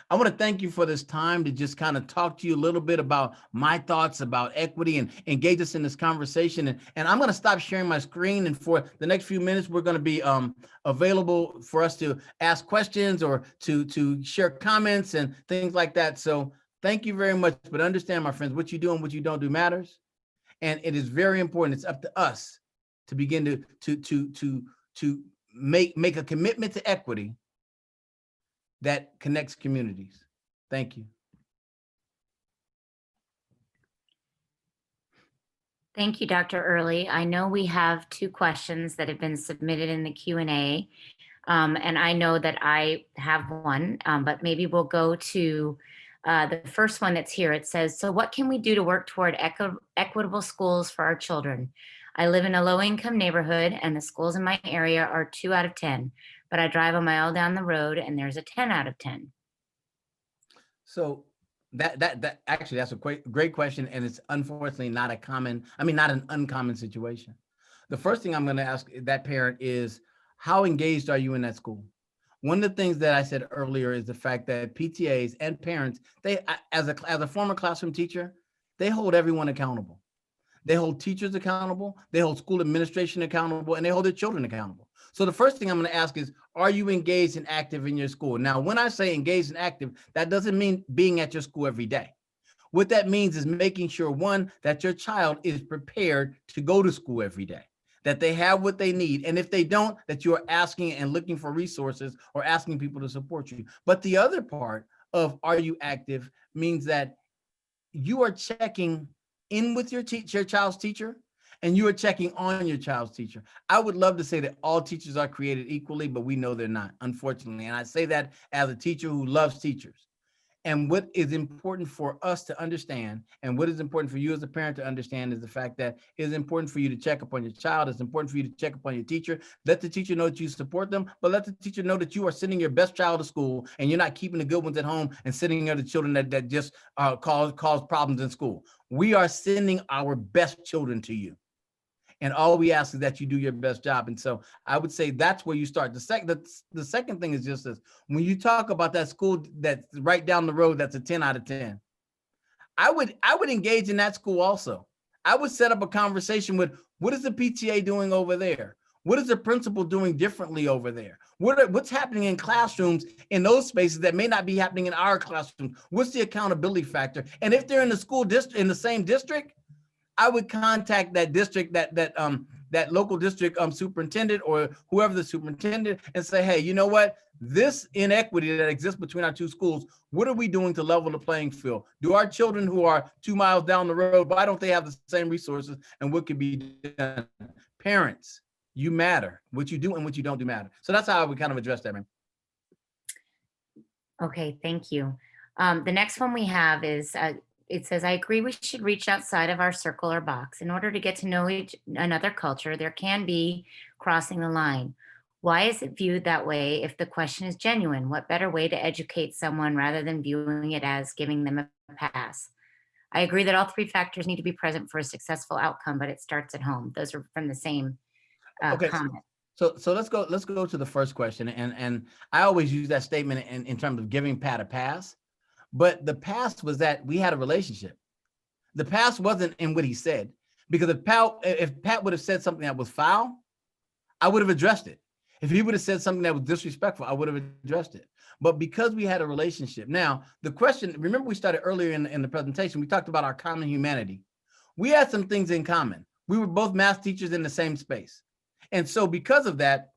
S2: I want to thank you for this time to just kind of talk to you a little bit about my thoughts about equity and engage us in this conversation. And I'm going to stop sharing my screen. And for the next few minutes, we're going to be available for us to ask questions or to share comments and things like that. So thank you very much. But understand, my friends, what you do and what you don't do matters. And it is very important. It's up to us to begin to make a commitment to equity that connects communities. Thank you.
S3: Thank you, Dr. Earley. I know we have 2 questions that have been submitted in the Q&A, and I know that I have one, but maybe we'll go to the first one that's here. It says, so what can we do to work toward equitable schools for our children? I live in a low-income neighborhood, and the schools in my area are 2 out of 10. But I drive a mile down the road and there's a 10 out of 10.
S2: So that actually, that's a great question. And it's unfortunately not an uncommon situation. The first thing I'm going to ask that parent is, how engaged are you in that school? One of the things that I said earlier is the fact that PTAs and parents, they, as a former classroom teacher, they hold everyone accountable. They hold teachers accountable, they hold school administration accountable, and they hold their children accountable. So the first thing I'm going to ask is, are you engaged and active in your school? Now, when I say engaged and active, that doesn't mean being at your school every day. What that means is making sure, one, that your child is prepared to go to school every day. that they have what they need. And if they don't, that you are asking and looking for resources or asking people to support you. But the other part of are you active means that you are checking in with your child's teacher, and you are checking on your child's teacher. I would love to say that all teachers are created equally, but we know they're not, unfortunately. And I say that as a teacher who loves teachers. And what is important for us to understand, and what is important for you as a parent to understand, is the fact that it is important for you to check up on your child. It's important for you to check up on your teacher. Let the teacher know that you support them, but let the teacher know that you are sending your best child to school and you're not keeping the good ones at home and sending other children that just cause problems in school. We are sending our best children to you. And all we ask is that you do your best job. And so I would say that's where you start. The second thing is just this. When you talk about that school that's right down the road, that's a 10 out of 10. I would engage in that school also. I would set up a conversation with, what is the PTA doing over there? What is the principal doing differently over there? What's happening in classrooms in those spaces that may not be happening in our classroom? What's the accountability factor? And if they're in the school district, in the same district, I would contact that district, that local district superintendent or whoever the superintendent, and say, hey, you know what? This inequity that exists between our two schools, what are we doing to level the playing field? Do our children who are 2 miles down the road, why don't they have the same resources, and what could be done? Parents, you matter. What you do and what you don't do matter. So that's how I would kind of address that, man.
S3: Okay, thank you. The next one we have is, it says, I agree we should reach outside of our circle or box. In order to get to know another culture, there can be crossing the line. Why is it viewed that way if the question is genuine? What better way to educate someone rather than viewing it as giving them a pass? I agree that all three factors need to be present for a successful outcome, but it starts at home. Those are from the same
S2: Okay.
S3: comment.
S2: So let's go to the first question. And I always use that statement in terms of giving Pat a pass. But the past was that we had a relationship. The past wasn't in what he said, because if Pat would have said something that was foul, I would have addressed it. If he would have said something that was disrespectful, I would have addressed it. But because we had a relationship. Now, the question, remember we started earlier in the presentation, we talked about our common humanity. We had some things in common. We were both math teachers in the same space. And so because of that,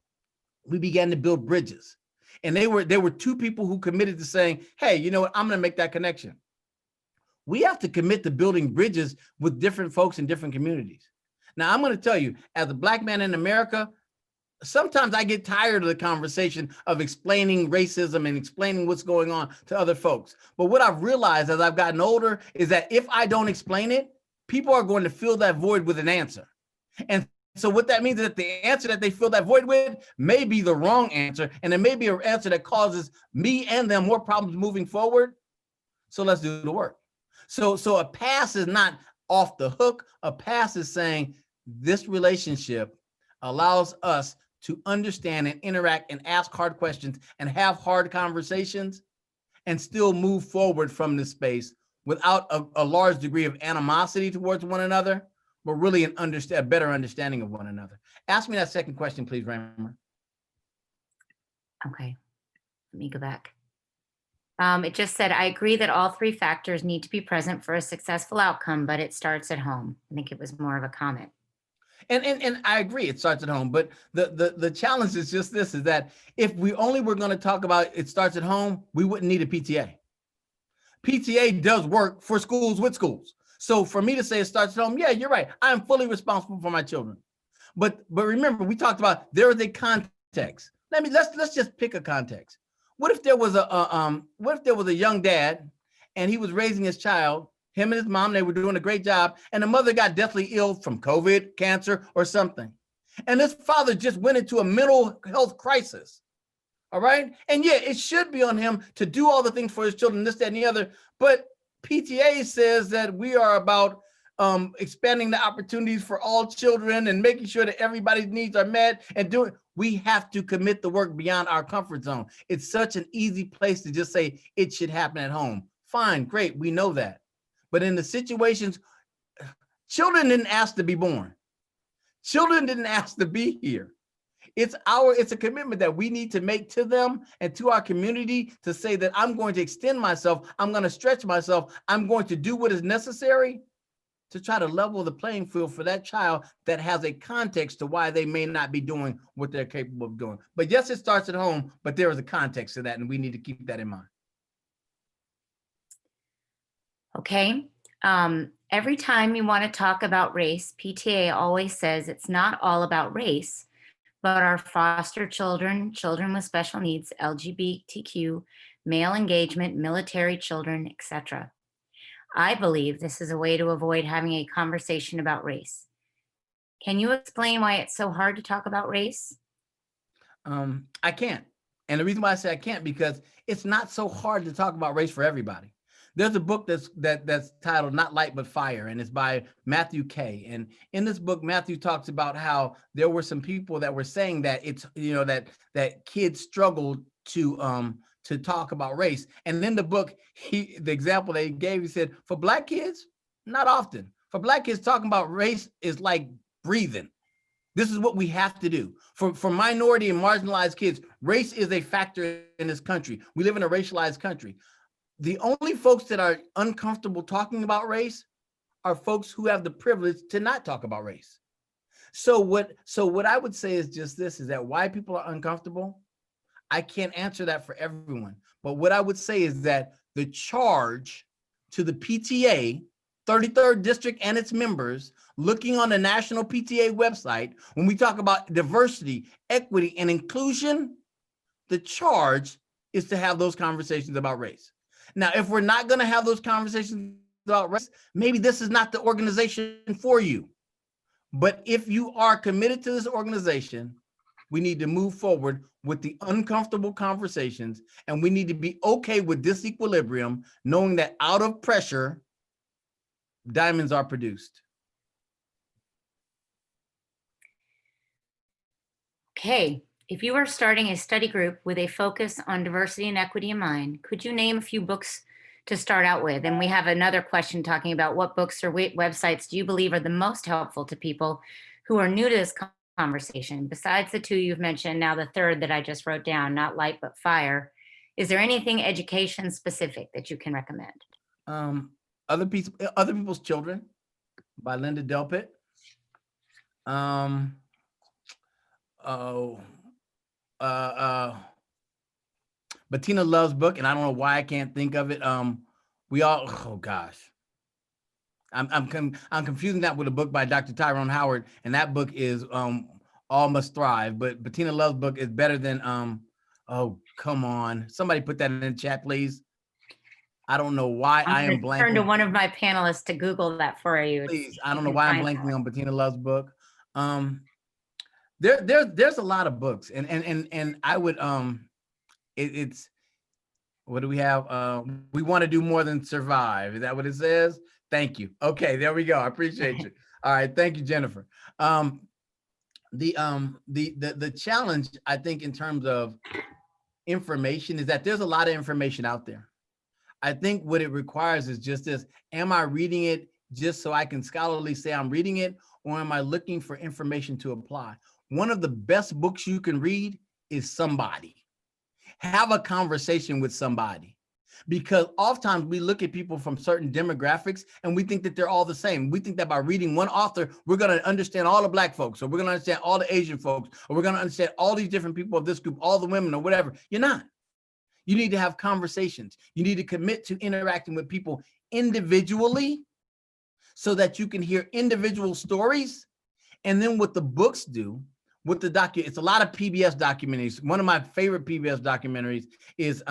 S2: we began to build bridges. And there were two people who committed to saying, hey, you know what, I'm going to make that connection. We have to commit to building bridges with different folks in different communities. Now, I'm going to tell you, as a Black man in America, sometimes I get tired of the conversation of explaining racism and explaining what's going on to other folks. But what I've realized as I've gotten older is that if I don't explain it, people are going to fill that void with an answer. And so what that means is that the answer that they fill that void with may be the wrong answer, and it may be an answer that causes me and them more problems moving forward. So let's do the work. So a pass is not off the hook. A pass is saying this relationship allows us to understand and interact and ask hard questions and have hard conversations and still move forward from this space without a large degree of animosity towards one another, but really a better understanding of one another. Ask me that second question, please, Raymer.
S3: Okay, let me go back. It just said, I agree that all three factors need to be present for a successful outcome, but it starts at home. I think it was more of a comment.
S2: And I agree, it starts at home, but the challenge is just this, is that if we only were going to talk about it starts at home, we wouldn't need a PTA. PTA does work for schools with schools. So for me to say it starts at home, yeah, you're right. I am fully responsible for my children. But remember, we talked about there is a context. Let's just pick a context. What if there was a young dad and he was raising his child, him and his mom, they were doing a great job, and the mother got deathly ill from COVID, cancer, or something. And this father just went into a mental health crisis. All right. And yeah, it should be on him to do all the things for his children, this, that, and the other. But PTA says that we are about expanding the opportunities for all children and making sure that everybody's needs are met and doing. We have to commit the work beyond our comfort zone. It's such an easy place to just say it should happen at home. Fine, great, we know that. But in the situations, children didn't ask to be born. Children didn't ask to be here. It's a commitment that we need to make to them and to our community to say that I'm going to extend myself, I'm going to stretch myself, I'm going to do what is necessary to try to level the playing field for that child that has a context to why they may not be doing what they're capable of doing. But yes, it starts at home, but there is a context to that, and we need to keep that in mind.
S3: Okay. Every time you want to talk about race, PTA always says it's not all about race, but our foster children, children with special needs, LGBTQ, male engagement, military children, etc. I believe this is a way to avoid having a conversation about race. Can you explain why it's so hard to talk about race?
S2: I can't. And the reason why I say I can't, because it's not so hard to talk about race for everybody. There's a book that's titled Not Light But Fire, and it's by Matthew Kay. And in this book, Matthew talks about how there were some people that were saying that it's, that kids struggled to talk about race. And in the book, the example that he gave, he said, for Black kids, not often. For Black kids, talking about race is like breathing. This is what we have to do. For minority and marginalized kids, race is a factor in this country. We live in a racialized country. The only folks that are uncomfortable talking about race are folks who have the privilege to not talk about race. So what I would say is just this, is that why people are uncomfortable, I can't answer that for everyone. But what I would say is that the charge to the PTA, 33rd District and its members, looking on the National PTA website, when we talk about diversity, equity, and inclusion, the charge is to have those conversations about race. Now, if we're not going to have those conversations about race, maybe this is not the organization for you. But if you are committed to this organization, we need to move forward with the uncomfortable conversations, and we need to be okay with disequilibrium, knowing that out of pressure, diamonds are produced.
S3: Okay. If you are starting a study group with a focus on diversity and equity in mind, could you name a few books to start out with? And we have another question talking about what books or websites do you believe are the most helpful to people who are new to this conversation? Besides the two you've mentioned, now the third that I just wrote down, Not Light But Fire, is there anything education specific that you can recommend?
S2: Other People's Children by Linda Delpit. Bettina Love's book, and I don't know why I can't think of it. I'm confusing that with a book by Dr. Tyrone Howard, and that book is All Must Thrive. But Bettina Love's book is better than oh, come on. Somebody put that in the chat, please. I don't know why I am blanking.
S3: Turn to one of my panelists to Google that for you.
S2: Please, I don't know why I'm blanking on Bettina Love's book. There's a lot of books, and I would it's what do we have? We want to do more than survive. Is that what it says? Thank you. Okay, there we go. I appreciate you. All right, thank you, Jennifer. The challenge, I think, in terms of information is that there's a lot of information out there. I think what it requires is just this: am I reading it just so I can scholarly say I'm reading it, or am I looking for information to apply? One of the best books you can read is Somebody. Have a conversation with somebody, because oftentimes we look at people from certain demographics and we think that they're all the same. We think that by reading one author, we're going to understand all the Black folks, or we're going to understand all the Asian folks, or we're going to understand all these different people of this group, all the women or whatever. You're not. You need to have conversations. You need to commit to interacting with people individually so that you can hear individual stories. And then what the books do, with the it's a lot of PBS documentaries. One of my favorite PBS documentaries is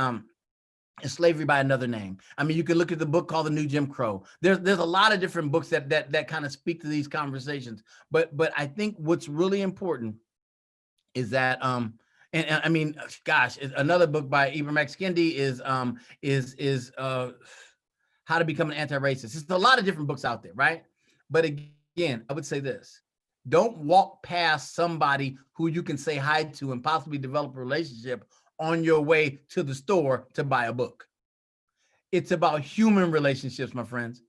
S2: Slavery by Another Name. I mean, you can look at the book called The New Jim Crow. There's a lot of different books that kind of speak to these conversations. But I think what's really important is that and I mean, gosh, another book by Ibram X. Kendi is How to Become an Anti-Racist. There's a lot of different books out there, right? But again, I would say this: don't walk past somebody who you can say hi to and possibly develop a relationship on your way to the store to buy a book. It's about human relationships, my friends.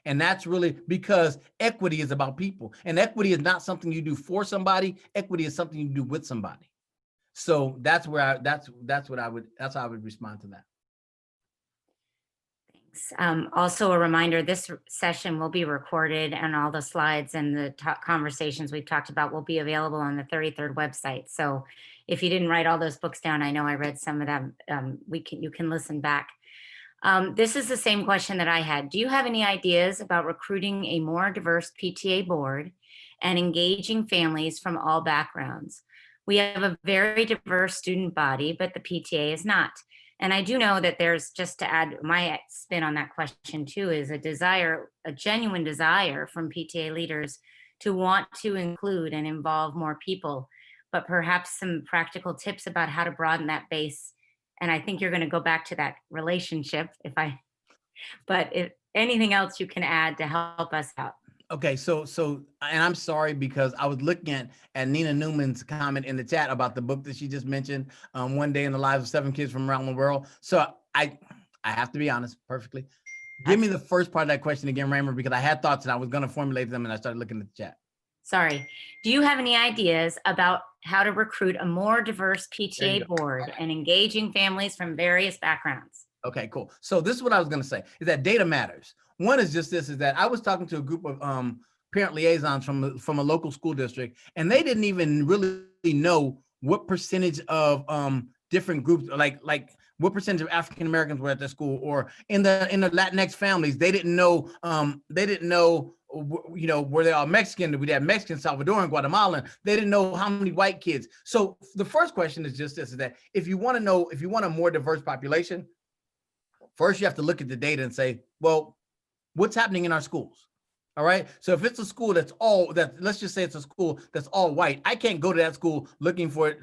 S2: And that's really because equity is about people. And equity is not something you do for somebody. Equity is something you do with somebody. So that's how I would respond to that.
S3: Also a reminder, this session will be recorded and all the slides and the conversations we've talked about will be available on the 33rd website. So if you didn't write all those books down, I know I read some of them, you can listen back. This is the same question that I had. Do you have any ideas about recruiting a more diverse PTA board and engaging families from all backgrounds? We have a very diverse student body, but the PTA is not. And I do know that there's, just to add my spin on that question too, is a desire, a genuine desire from PTA leaders to want to include and involve more people, but perhaps some practical tips about how to broaden that base. And I think you're going to go back to that relationship but if anything else you can add to help us out.
S2: Okay, so and I'm sorry because I was looking at Nina Newman's comment in the chat about the book that she just mentioned, One Day in the Lives of 7 Kids from Around the World. So I have to be honest perfectly. Give me the first part of that question again, Raymer, because I had thoughts and I was going to formulate them and I started looking at the chat.
S3: Sorry. Do you have any ideas about how to recruit a more diverse PTA board and engaging families from various backgrounds?
S2: Okay, cool. So this is what I was going to say, is that data matters. One is just this, is that I was talking to a group of parent liaisons from a local school district, and they didn't even really know what percentage of different groups, like what percentage of African Americans were at their school, or in the Latinx families. They didn't know. You know, were they all Mexican? We had Mexican, Salvadoran, Guatemalan. They didn't know how many white kids. So the first question is just this: is that if you want to know, if you want a more diverse population, first you have to look at the data and say, well, what's happening in our schools? All right. So if it's a school let's just say it's a school that's all white, I can't go to that school looking for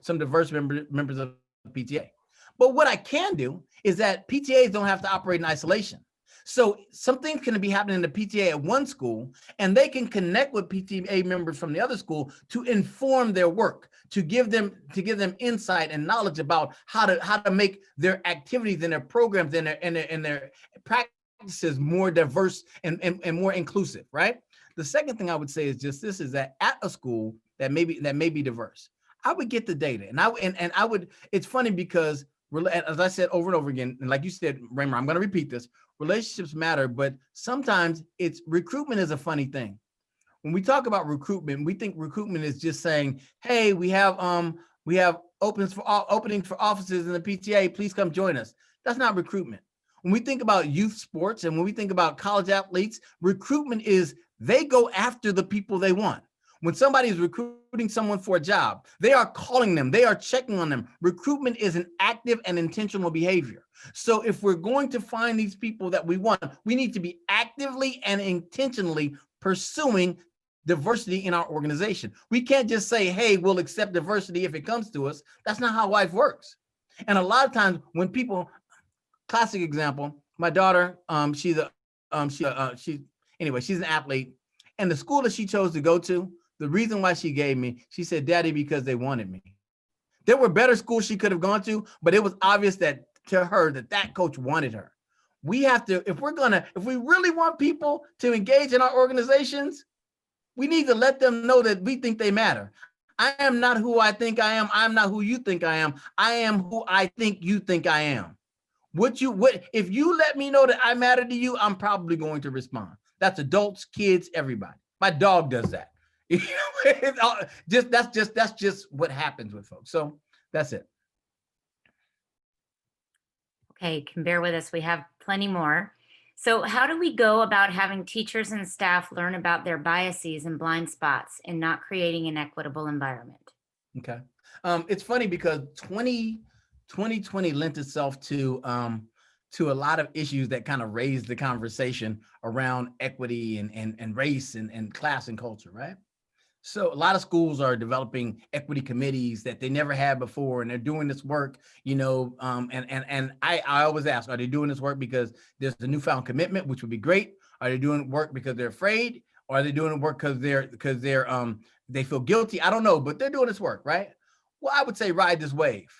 S2: some diverse members of the PTA. But what I can do is that PTAs don't have to operate in isolation. So something can be happening in the PTA at one school, and they can connect with PTA members from the other school to inform their work, to give them insight and knowledge about how to make their activities and their programs and their practices more diverse and more inclusive, right? The second thing I would say is just this: is that at a school that may be diverse, I would get the data, and I would. It's funny because, as I said over and over again, and like you said, Raymer, I'm going to repeat this: relationships matter, but sometimes recruitment is a funny thing. When we talk about recruitment, we think recruitment is just saying, "Hey, we have openings for offices in the PTA. Please come join us." That's not recruitment. When we think about youth sports and when we think about college athletes, recruitment is they go after the people they want. When somebody is recruiting someone for a job, they are calling them, they are checking on them. Recruitment is an active and intentional behavior. So if we're going to find these people that we want, we need to be actively and intentionally pursuing diversity in our organization. We can't just say, hey, we'll accept diversity if it comes to us. That's not how life works. And a lot of times when people, classic example, my daughter, she's an athlete, and the school that she chose to go to, the reason why she gave me, she said, Daddy, because they wanted me. There were better schools she could have gone to, but it was obvious that to her that coach wanted her. We have to, if we really want people to engage in our organizations, we need to let them know that we think they matter. I am not who I think I am. I'm not who you think I am. I am who I think you think I am. If you let me know that I matter to you, I'm probably going to respond. That's adults, kids, everybody. My dog does that. That's just what happens with folks. So that's it.
S3: Okay, can bear with us. We have plenty more. So how do we go about having teachers and staff learn about their biases and blind spots and not creating an equitable environment?
S2: Okay. It's funny because 2020 lent itself to a lot of issues that kind of raised the conversation around equity and race and class and culture, right? So a lot of schools are developing equity committees that they never had before, and they're doing this work, and I always ask, are they doing this work because there's a newfound commitment, which would be great? Are they doing work because they're afraid? Or are they doing work because they feel guilty? I don't know, but they're doing this work, right? Well, I would say ride this wave.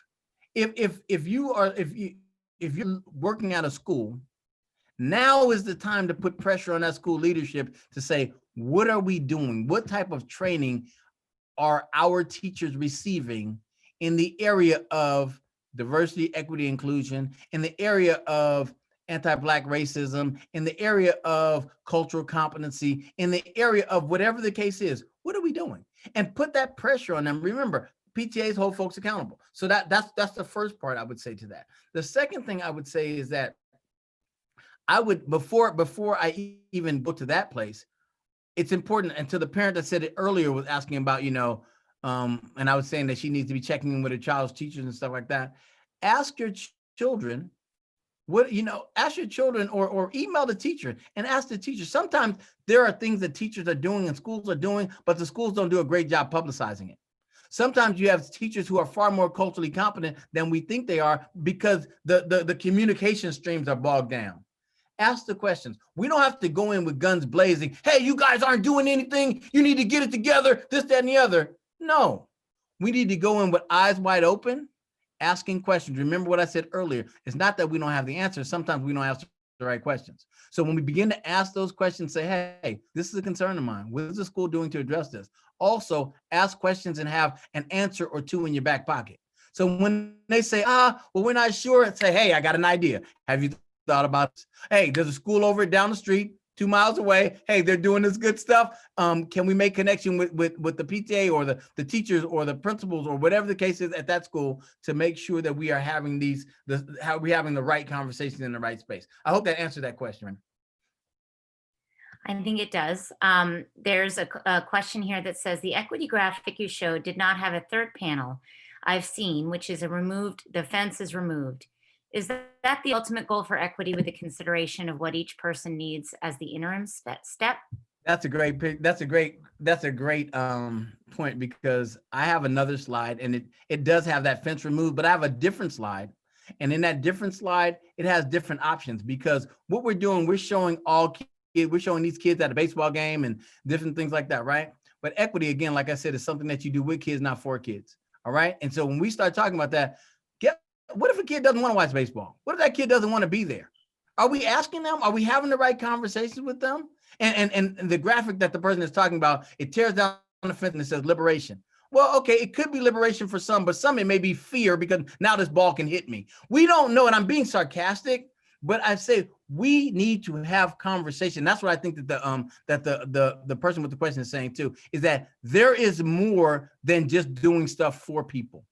S2: If you're working at a school, now is the time to put pressure on that school leadership to say, what are we doing? What type of training are our teachers receiving in the area of diversity, equity, inclusion, in the area of anti-Black racism, in the area of cultural competency, in the area of whatever the case is, what are we doing? And put that pressure on them. Remember, PTAs hold folks accountable. So that's the first part I would say to that. The second thing I would say is that I would, before I even go to that place, it's important. And to the parent that said it earlier was asking about, and I was saying that she needs to be checking in with her child's teachers and stuff like that. Ask your children ask your children or email the teacher and ask the teacher. Sometimes there are things that teachers are doing and schools are doing, but the schools don't do a great job publicizing it. Sometimes you have teachers who are far more culturally competent than we think they are because the communication streams are bogged down. Ask the questions. We don't have to go in with guns blazing. Hey, you guys aren't doing anything. You need to get it together, this, that, and the other. No, we need to go in with eyes wide open, asking questions. Remember what I said earlier. It's not that we don't have the answers. Sometimes we don't ask the right questions. So when we begin to ask those questions, say, hey, this is a concern of mine. What is the school doing to address this? Also, ask questions and have an answer or two in your back pocket. So when they say, well, we're not sure, say, hey, I got an idea. Have you thought about this? Hey, there's a school over down the street, 2 miles away. Hey, they're doing this good stuff. Can we make connection with the PTA or the teachers or the principals or whatever the case is at that school to make sure that we are having the right conversation in the right space? I hope that answered that question.
S3: I think it does. There's a question here that says the equity graphic you showed did not have a third panel I've seen, which is the fence is removed. Is that the ultimate goal for equity with the consideration of what each person needs as the interim step?
S2: That's a great pick. That's a great point, because I have another slide and it does have that fence removed, but I have a different slide. And in that different slide, it has different options, because what we're doing, we're showing we're showing these kids at a baseball game and different things like that, right? But equity, again, like I said, is something that you do with kids, not for kids. All right. And so when we start talking about that, what if a kid doesn't want to watch baseball? What if that kid doesn't want to be there? Are we asking them? Are we having the right conversations with them? And the graphic that the person is talking about, it tears down the fence and it says liberation. Well, okay, it could be liberation for some, but some it may be fear, because now this ball can hit me. We don't know, and I'm being sarcastic, but I say we need to have conversation. That's what I think that the person with the question is saying too, is that there is more than just doing stuff for people.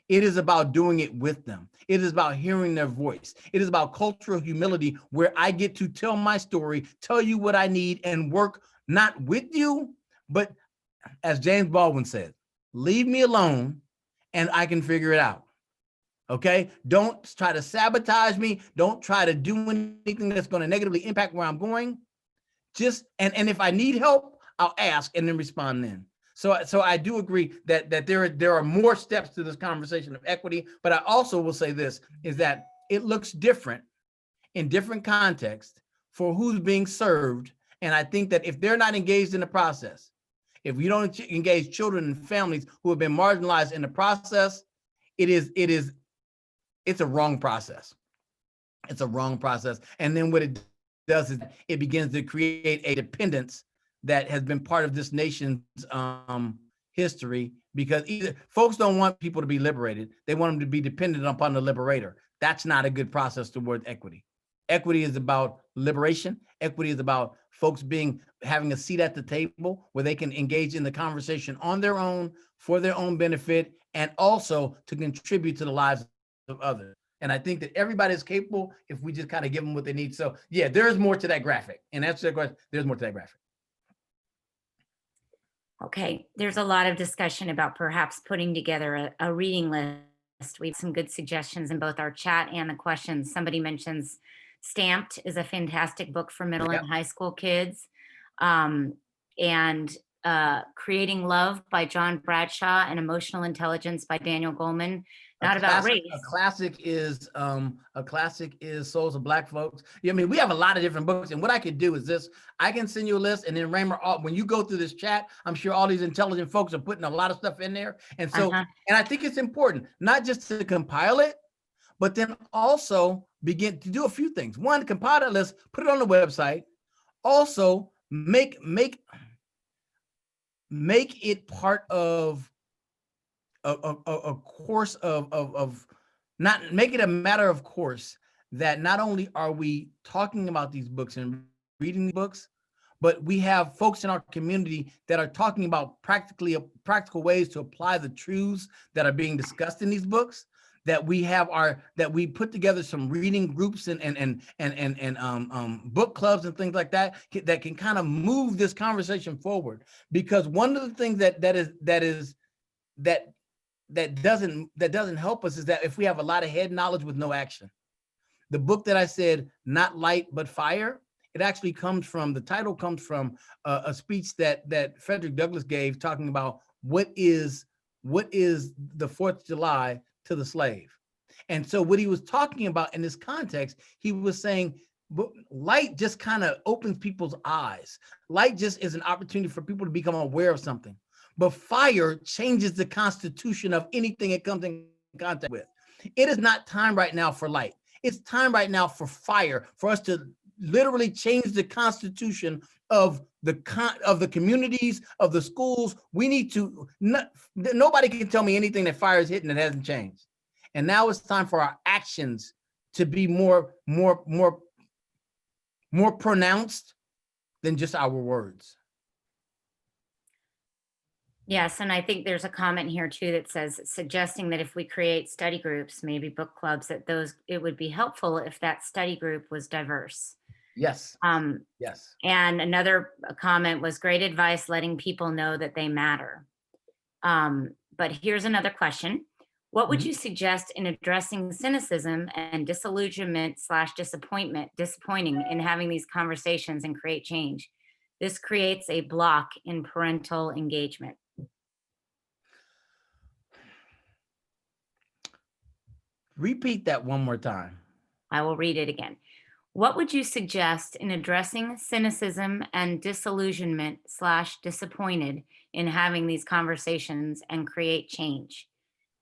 S2: It is about doing it with them. It is about hearing their voice. It is about cultural humility, where I get to tell my story, tell you what I need, and work not with you, but as James Baldwin said, leave me alone and I can figure it out. Okay? Don't try to sabotage me. Don't try to do anything that's going to negatively impact where I'm going. And if I need help, I'll ask and then respond then. So I do agree that there are more steps to this conversation of equity, but I also will say this, is that it looks different in different contexts for who's being served. And I think that if they're not engaged in the process, if you don't engage children and families who have been marginalized in the process, it's a wrong process. It's a wrong process. And then what it does is it begins to create a dependence that has been part of this nation's history, because either folks don't want people to be liberated. They want them to be dependent upon the liberator. That's not a good process toward equity. Equity is about liberation. Equity is about folks having a seat at the table where they can engage in the conversation on their own, for their own benefit, and also to contribute to the lives of others. And I think that everybody is capable if we just kind of give them what they need. So yeah, there's more to that graphic. And answer that question, there's more to that graphic.
S3: Okay, there's a lot of discussion about perhaps putting together a reading list. We have some good suggestions in both our chat and the questions. Somebody mentions Stamped is a fantastic book for middle and high school kids. And Creating Love by John Bradshaw and Emotional Intelligence by Daniel Goleman. Not about race.
S2: A classic is Souls of Black Folks. I mean, we have a lot of different books, and what I could do is this: I can send you a list, and then Raymer, when you go through this chat, I'm sure all these intelligent folks are putting a lot of stuff in there, and so and I think it's important not just to compile it, but then also begin to do a few things. One, compile that list, put it on the website. Also, make it part of a course of not make it a matter of course that not only are we talking about these books and reading the books, but we have folks in our community that are talking about practical ways to apply the truths that are being discussed in these books. That we put together some reading groups and book clubs and things like that that can kind of move this conversation forward. Because one of the things that doesn't help us is that if we have a lot of head knowledge with no action. The book that I said, Not Light but Fire, the title comes from a speech that Frederick Douglass gave, talking about what is the 4th of July to the slave. And so what he was talking about in this context, he was saying, light just kind of opens people's eyes. Light just is an opportunity for people to become aware of something. But fire changes the constitution of anything it comes in contact with. It is not time right now for light. It's time right now for fire, for us to literally change the constitution of the communities, of the schools. We need to, nobody can tell me anything that fire is hitting that hasn't changed. And now it's time for our actions to be more pronounced than just our words.
S3: Yes, and I think there's a comment here too that says, suggesting that if we create study groups, maybe book clubs, that it would be helpful if that study group was diverse.
S2: Yes. Yes.
S3: And another comment was, great advice, letting people know that they matter. But here's another question. What would you suggest in addressing cynicism and disillusionment / disappointing in having these conversations and create change? This creates a block in parental engagement.
S2: Repeat that one more time.
S3: I will read it again. What would you suggest in addressing cynicism and disillusionment / disappointed in having these conversations and create change?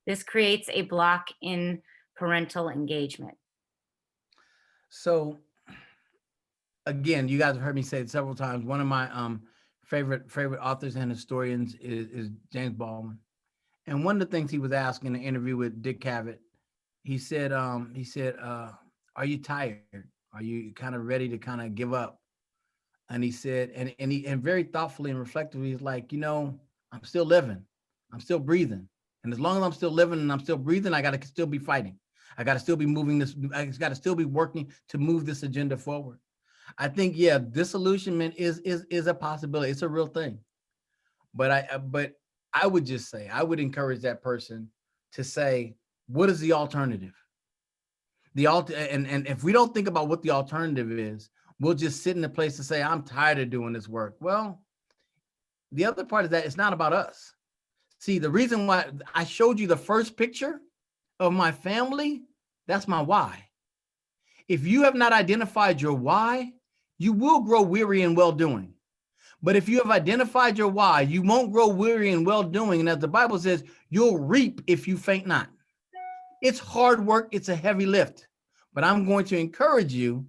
S3: This creates a block in parental engagement.
S2: So again, you guys have heard me say it several times. One of my favorite authors and historians is James Baldwin. And one of the things he was asked in an interview with Dick Cavett, he said, are you tired? Are you kind of ready to kind of give up? And he said, and very thoughtfully and reflectively, he's like, I'm still living. I'm still breathing. And as long as I'm still living and I'm still breathing, I got to still be fighting. I got to still be moving this. I got to still be working to move this agenda forward. I think, yeah, disillusionment is a possibility. It's a real thing. But I would just say, I would encourage that person to say, what is the alternative? And if we don't think about what the alternative is, we'll just sit in a place to say, I'm tired of doing this work. Well, the other part is that it's not about us. See, the reason why I showed you the first picture of my family, that's my why. If you have not identified your why, you will grow weary in well-doing. But if you have identified your why, you won't grow weary in well-doing. And as the Bible says, you'll reap if you faint not. It's hard work. It's a heavy lift. But I'm going to encourage you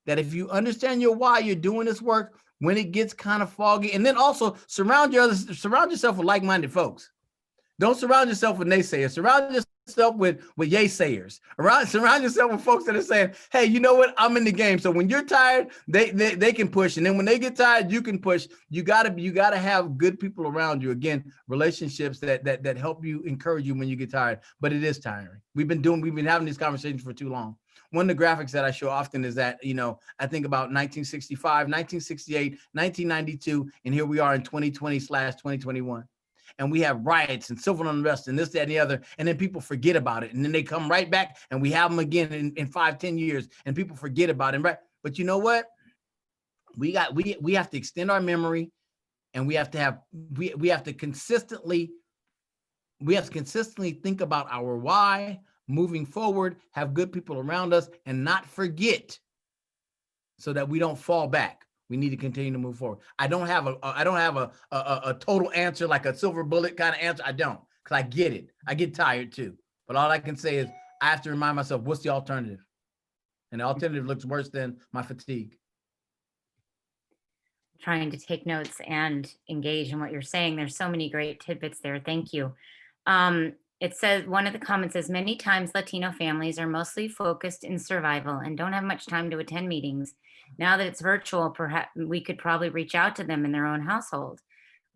S2: that if you understand your why you're doing this work, when it gets kind of foggy, and then also surround yourself with like-minded folks. Don't surround yourself with naysayers. Surround yourself with yaysayers. Surround yourself with folks that are saying, hey, you know what? I'm in the game. So when you're tired, they can push. And then when they get tired, you can push. You gotta have good people around you. Again, relationships that help you, encourage you when you get tired. But it is tiring. We've been having these conversations for too long. One of the graphics that I show often is that, I think about 1965, 1968, 1992, and here we are in 2020/2021. And we have riots and civil unrest and this, that, and the other. And then people forget about it. And then they come right back and we have them again in 5-10 years and people forget about it. Right. But you know what? We have to extend our memory, and we have to consistently think about our why moving forward, have good people around us, and not forget, so that we don't fall back. We need to continue to move forward. I don't have a total answer, like a silver bullet kind of answer. I don't, because I get it. I get tired too. But all I can say is I have to remind myself, what's the alternative? And the alternative looks worse than my fatigue.
S3: Trying to take notes and engage in what you're saying. There's so many great tidbits there. Thank you. It says, one of the comments says, many times Latino families are mostly focused in survival and don't have much time to attend meetings. Now that it's virtual, perhaps we could probably reach out to them in their own household.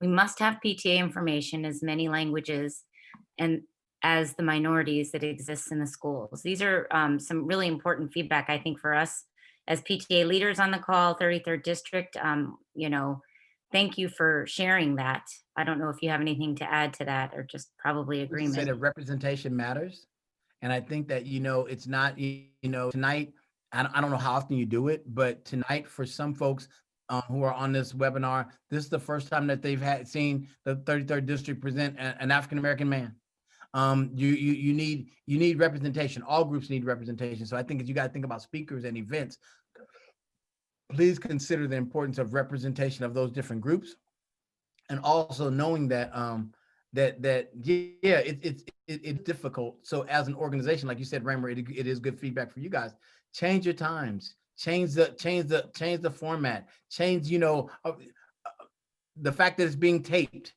S3: We must have PTA information as many languages and as the minorities that exists in the schools. These are some really important feedback, I think, for us as PTA leaders on the call, 33rd District. Thank you for sharing that. I don't know if you have anything to add to that or just probably
S2: We just say
S3: agreement.
S2: that representation matters. And I think that, it's not, tonight, I don't know how often you do it, but tonight for some folks who are on this webinar, this is the first time that they've seen the 33rd District present an African-American man. You need representation. All groups need representation. So I think as you got to think about speakers and events, please consider the importance of representation of those different groups, and also knowing that it's difficult. So as an organization, like you said, Raymer, it is good feedback for you guys. Change your times, change the format, change the fact that it's being taped,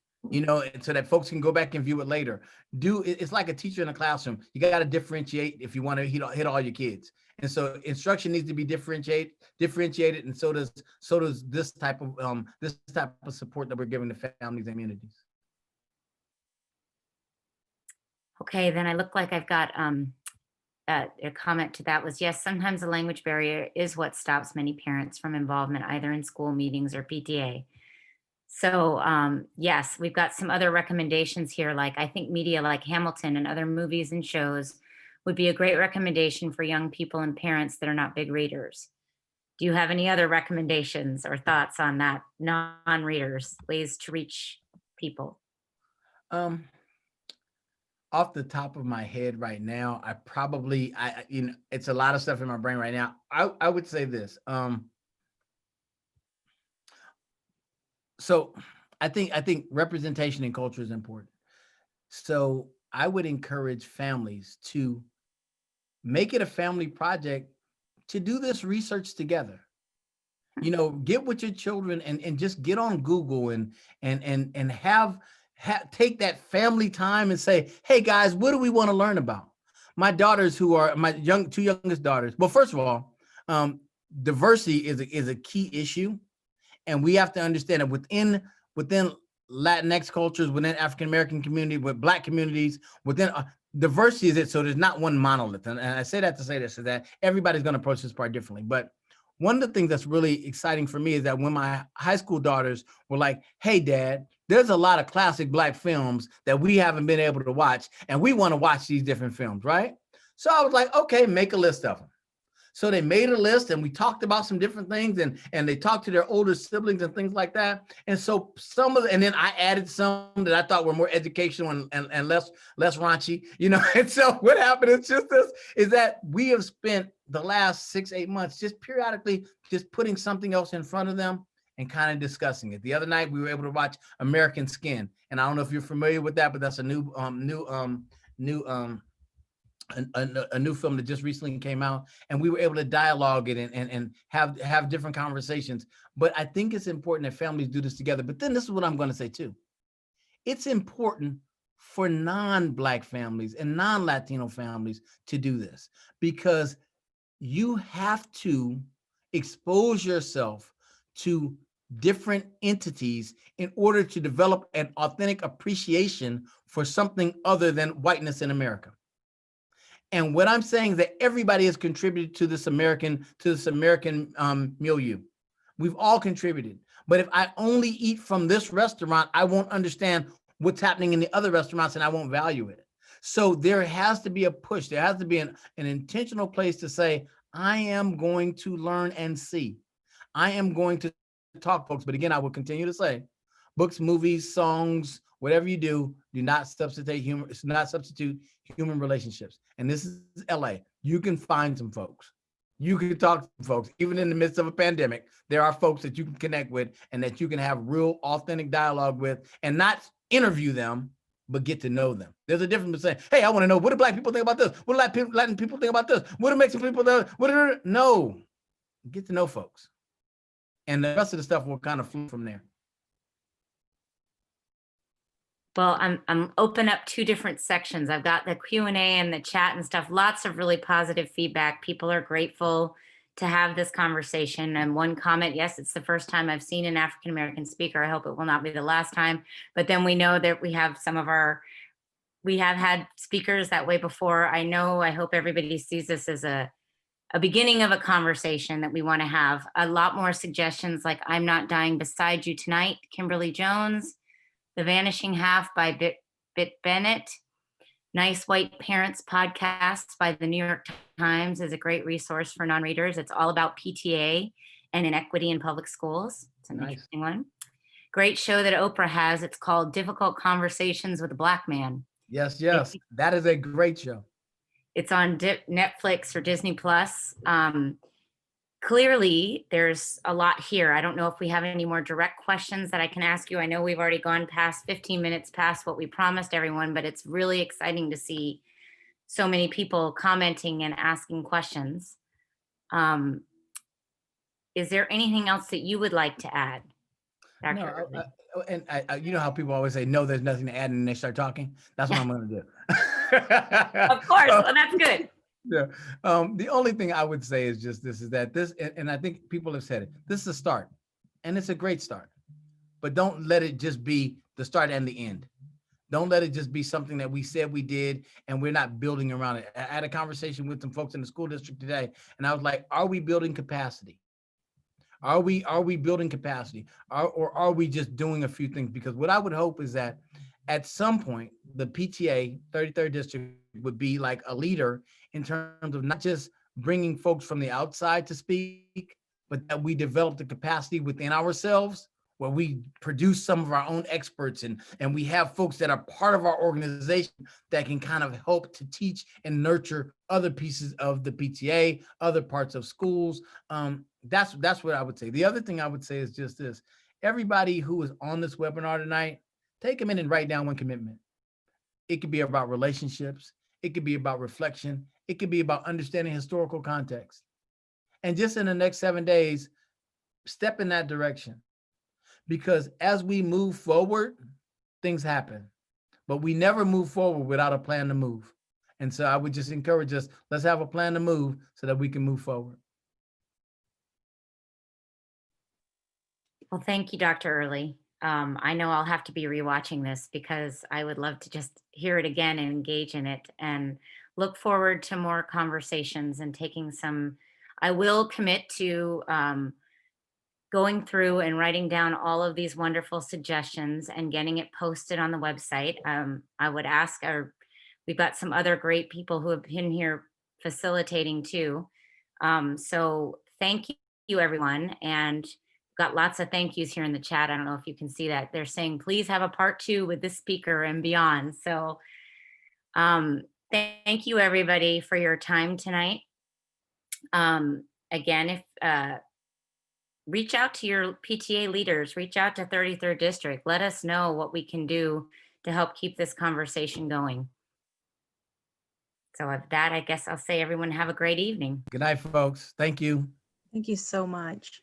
S2: so that folks can go back and view it later. It's like a teacher in a classroom. You got to differentiate if you want to hit all your kids. And so instruction needs to be differentiated, and so does this type of support that we're giving to families and communities.
S3: Okay, then I look like I've got a comment to that was, yes, sometimes the language barrier is what stops many parents from involvement either in school meetings or PTA. So yes, we've got some other recommendations here. Like I think media like Hamilton and other movies and shows would be a great recommendation for young people and parents that are not big readers. Do you have any other recommendations or thoughts on that? Non-readers, ways to reach people?
S2: Off the top of my head right now, it's a lot of stuff in my brain right now. I would say this. So I think representation in culture is important. So I would encourage families to make it a family project to do this research together. Get with your children and just get on Google and take that family time and say, hey guys, what do we want to learn about? My daughters, who are my two youngest daughters. Well, first of all, diversity is a key issue. And we have to understand that within Latinx cultures, within African-American community, with Black communities, within diversity is it. So there's not one monolith. And I say that to say this, so that everybody's going to approach this part differently. But one of the things that's really exciting for me is that when my high school daughters were like, hey, Dad, there's a lot of classic Black films that we haven't been able to watch, and we want to watch these different films, right? So I was like, okay, make a list of them. So they made a list and we talked about some different things, and they talked to their older siblings and things like that. And so and then I added some that I thought were more educational and less raunchy, And so what happened is that we have spent the last 6-8 months just periodically just putting something else in front of them and kind of discussing it. The other night we were able to watch American Skin. And I don't know if you're familiar with that, but that's a new film that just recently came out, and we were able to dialogue it and have different conversations. But I think it's important that families do this together. But then this is what I'm going to say too. It's important for non-Black families and non-Latino families to do this, because you have to expose yourself to different entities in order to develop an authentic appreciation for something other than whiteness in America. And what I'm saying is that everybody has contributed to this American milieu. We've all contributed. But if I only eat from this restaurant, I won't understand what's happening in the other restaurants, and I won't value it. So there has to be a push. There has to be an intentional place to say, I am going to learn and see. I am going to talk, folks. But again, I will continue to say, books, movies, songs, whatever you do not substitute human relationships. And this is LA. You can find some folks. You can talk to folks. Even in the midst of a pandemic, there are folks that you can connect with and that you can have real authentic dialogue with, and not interview them, but get to know them. There's a difference between saying, hey, I want to know, what do Black people think about this? What do Latin people think about this? What do Mexican people think? No, get to know folks. And the rest of the stuff will kind of flow from there.
S3: Well, I'm open up 2 different sections. I've got the Q&A and the chat and stuff. Lots of really positive feedback. People are grateful to have this conversation. And one comment, yes, it's the first time I've seen an African American speaker. I hope it will not be the last time. But then we know that we have we have had speakers that way before. I hope everybody sees this as a beginning of a conversation that we want to have. A lot more suggestions like I'm Not Dying Beside You Tonight, Kimberly Jones. The Vanishing Half by Bit Bennett. Nice White Parents podcast by the New York Times is a great resource for non-readers. It's all about PTA and inequity in public schools. It's an interesting one. Great show that Oprah has. It's called Difficult Conversations with a Black Man.
S2: Yes, yes. That is a great show.
S3: It's on Netflix or Disney Plus. Clearly, there's a lot here. I don't know if we have any more direct questions that I can ask you. I know we've already gone past 15 minutes past what we promised everyone, but it's really exciting to see so many people commenting and asking questions. Is there anything else that you would like to add, Dr.
S2: No, and you know how people always say, no, there's nothing to add, and they start talking? That's what I'm going to do.
S3: Of course, well, that's good.
S2: Yeah. The only thing I would say is just this, is that this, and I think people have said it, this is a start, and it's a great start, but don't let it just be the start and the end. Don't let it just be something that we said we did and we're not building around it. I had a conversation with some folks in the school district today, and I was like, are we building capacity? Are we building capacity? Or are we just doing a few things? Because what I would hope is that at some point, the PTA 33rd district would be like a leader in terms of not just bringing folks from the outside to speak, but that we develop the capacity within ourselves where we produce some of our own experts and we have folks that are part of our organization that can kind of help to teach and nurture other pieces of the PTA, other parts of schools. That's what I would say. The other thing I would say is just this. Everybody who is on this webinar tonight, take a minute and write down one commitment. It could be about relationships. It could be about reflection. It could be about understanding historical context. And just in the next 7 days, step in that direction. Because as we move forward, things happen. But we never move forward without a plan to move. And so I would just encourage us, let's have a plan to move so that we can move forward.
S3: Well, thank you, Dr. Earley. I know I'll have to be rewatching this because I would love to just hear it again and engage in it, and look forward to more conversations and taking some. I will commit to going through and writing down all of these wonderful suggestions and getting it posted on the website. I would ask we've got some other great people who have been here facilitating too. So thank you, everyone. And got lots of thank yous here in the chat. I don't know if you can see that. They're saying, please have a part 2 with this speaker and beyond. So thank you, everybody, for your time tonight. Again, if reach out to your PTA leaders, reach out to 33rd District. Let us know what we can do to help keep this conversation going. So with that, I guess I'll say everyone have a great evening.
S2: Good night, folks. Thank you.
S4: Thank you so much.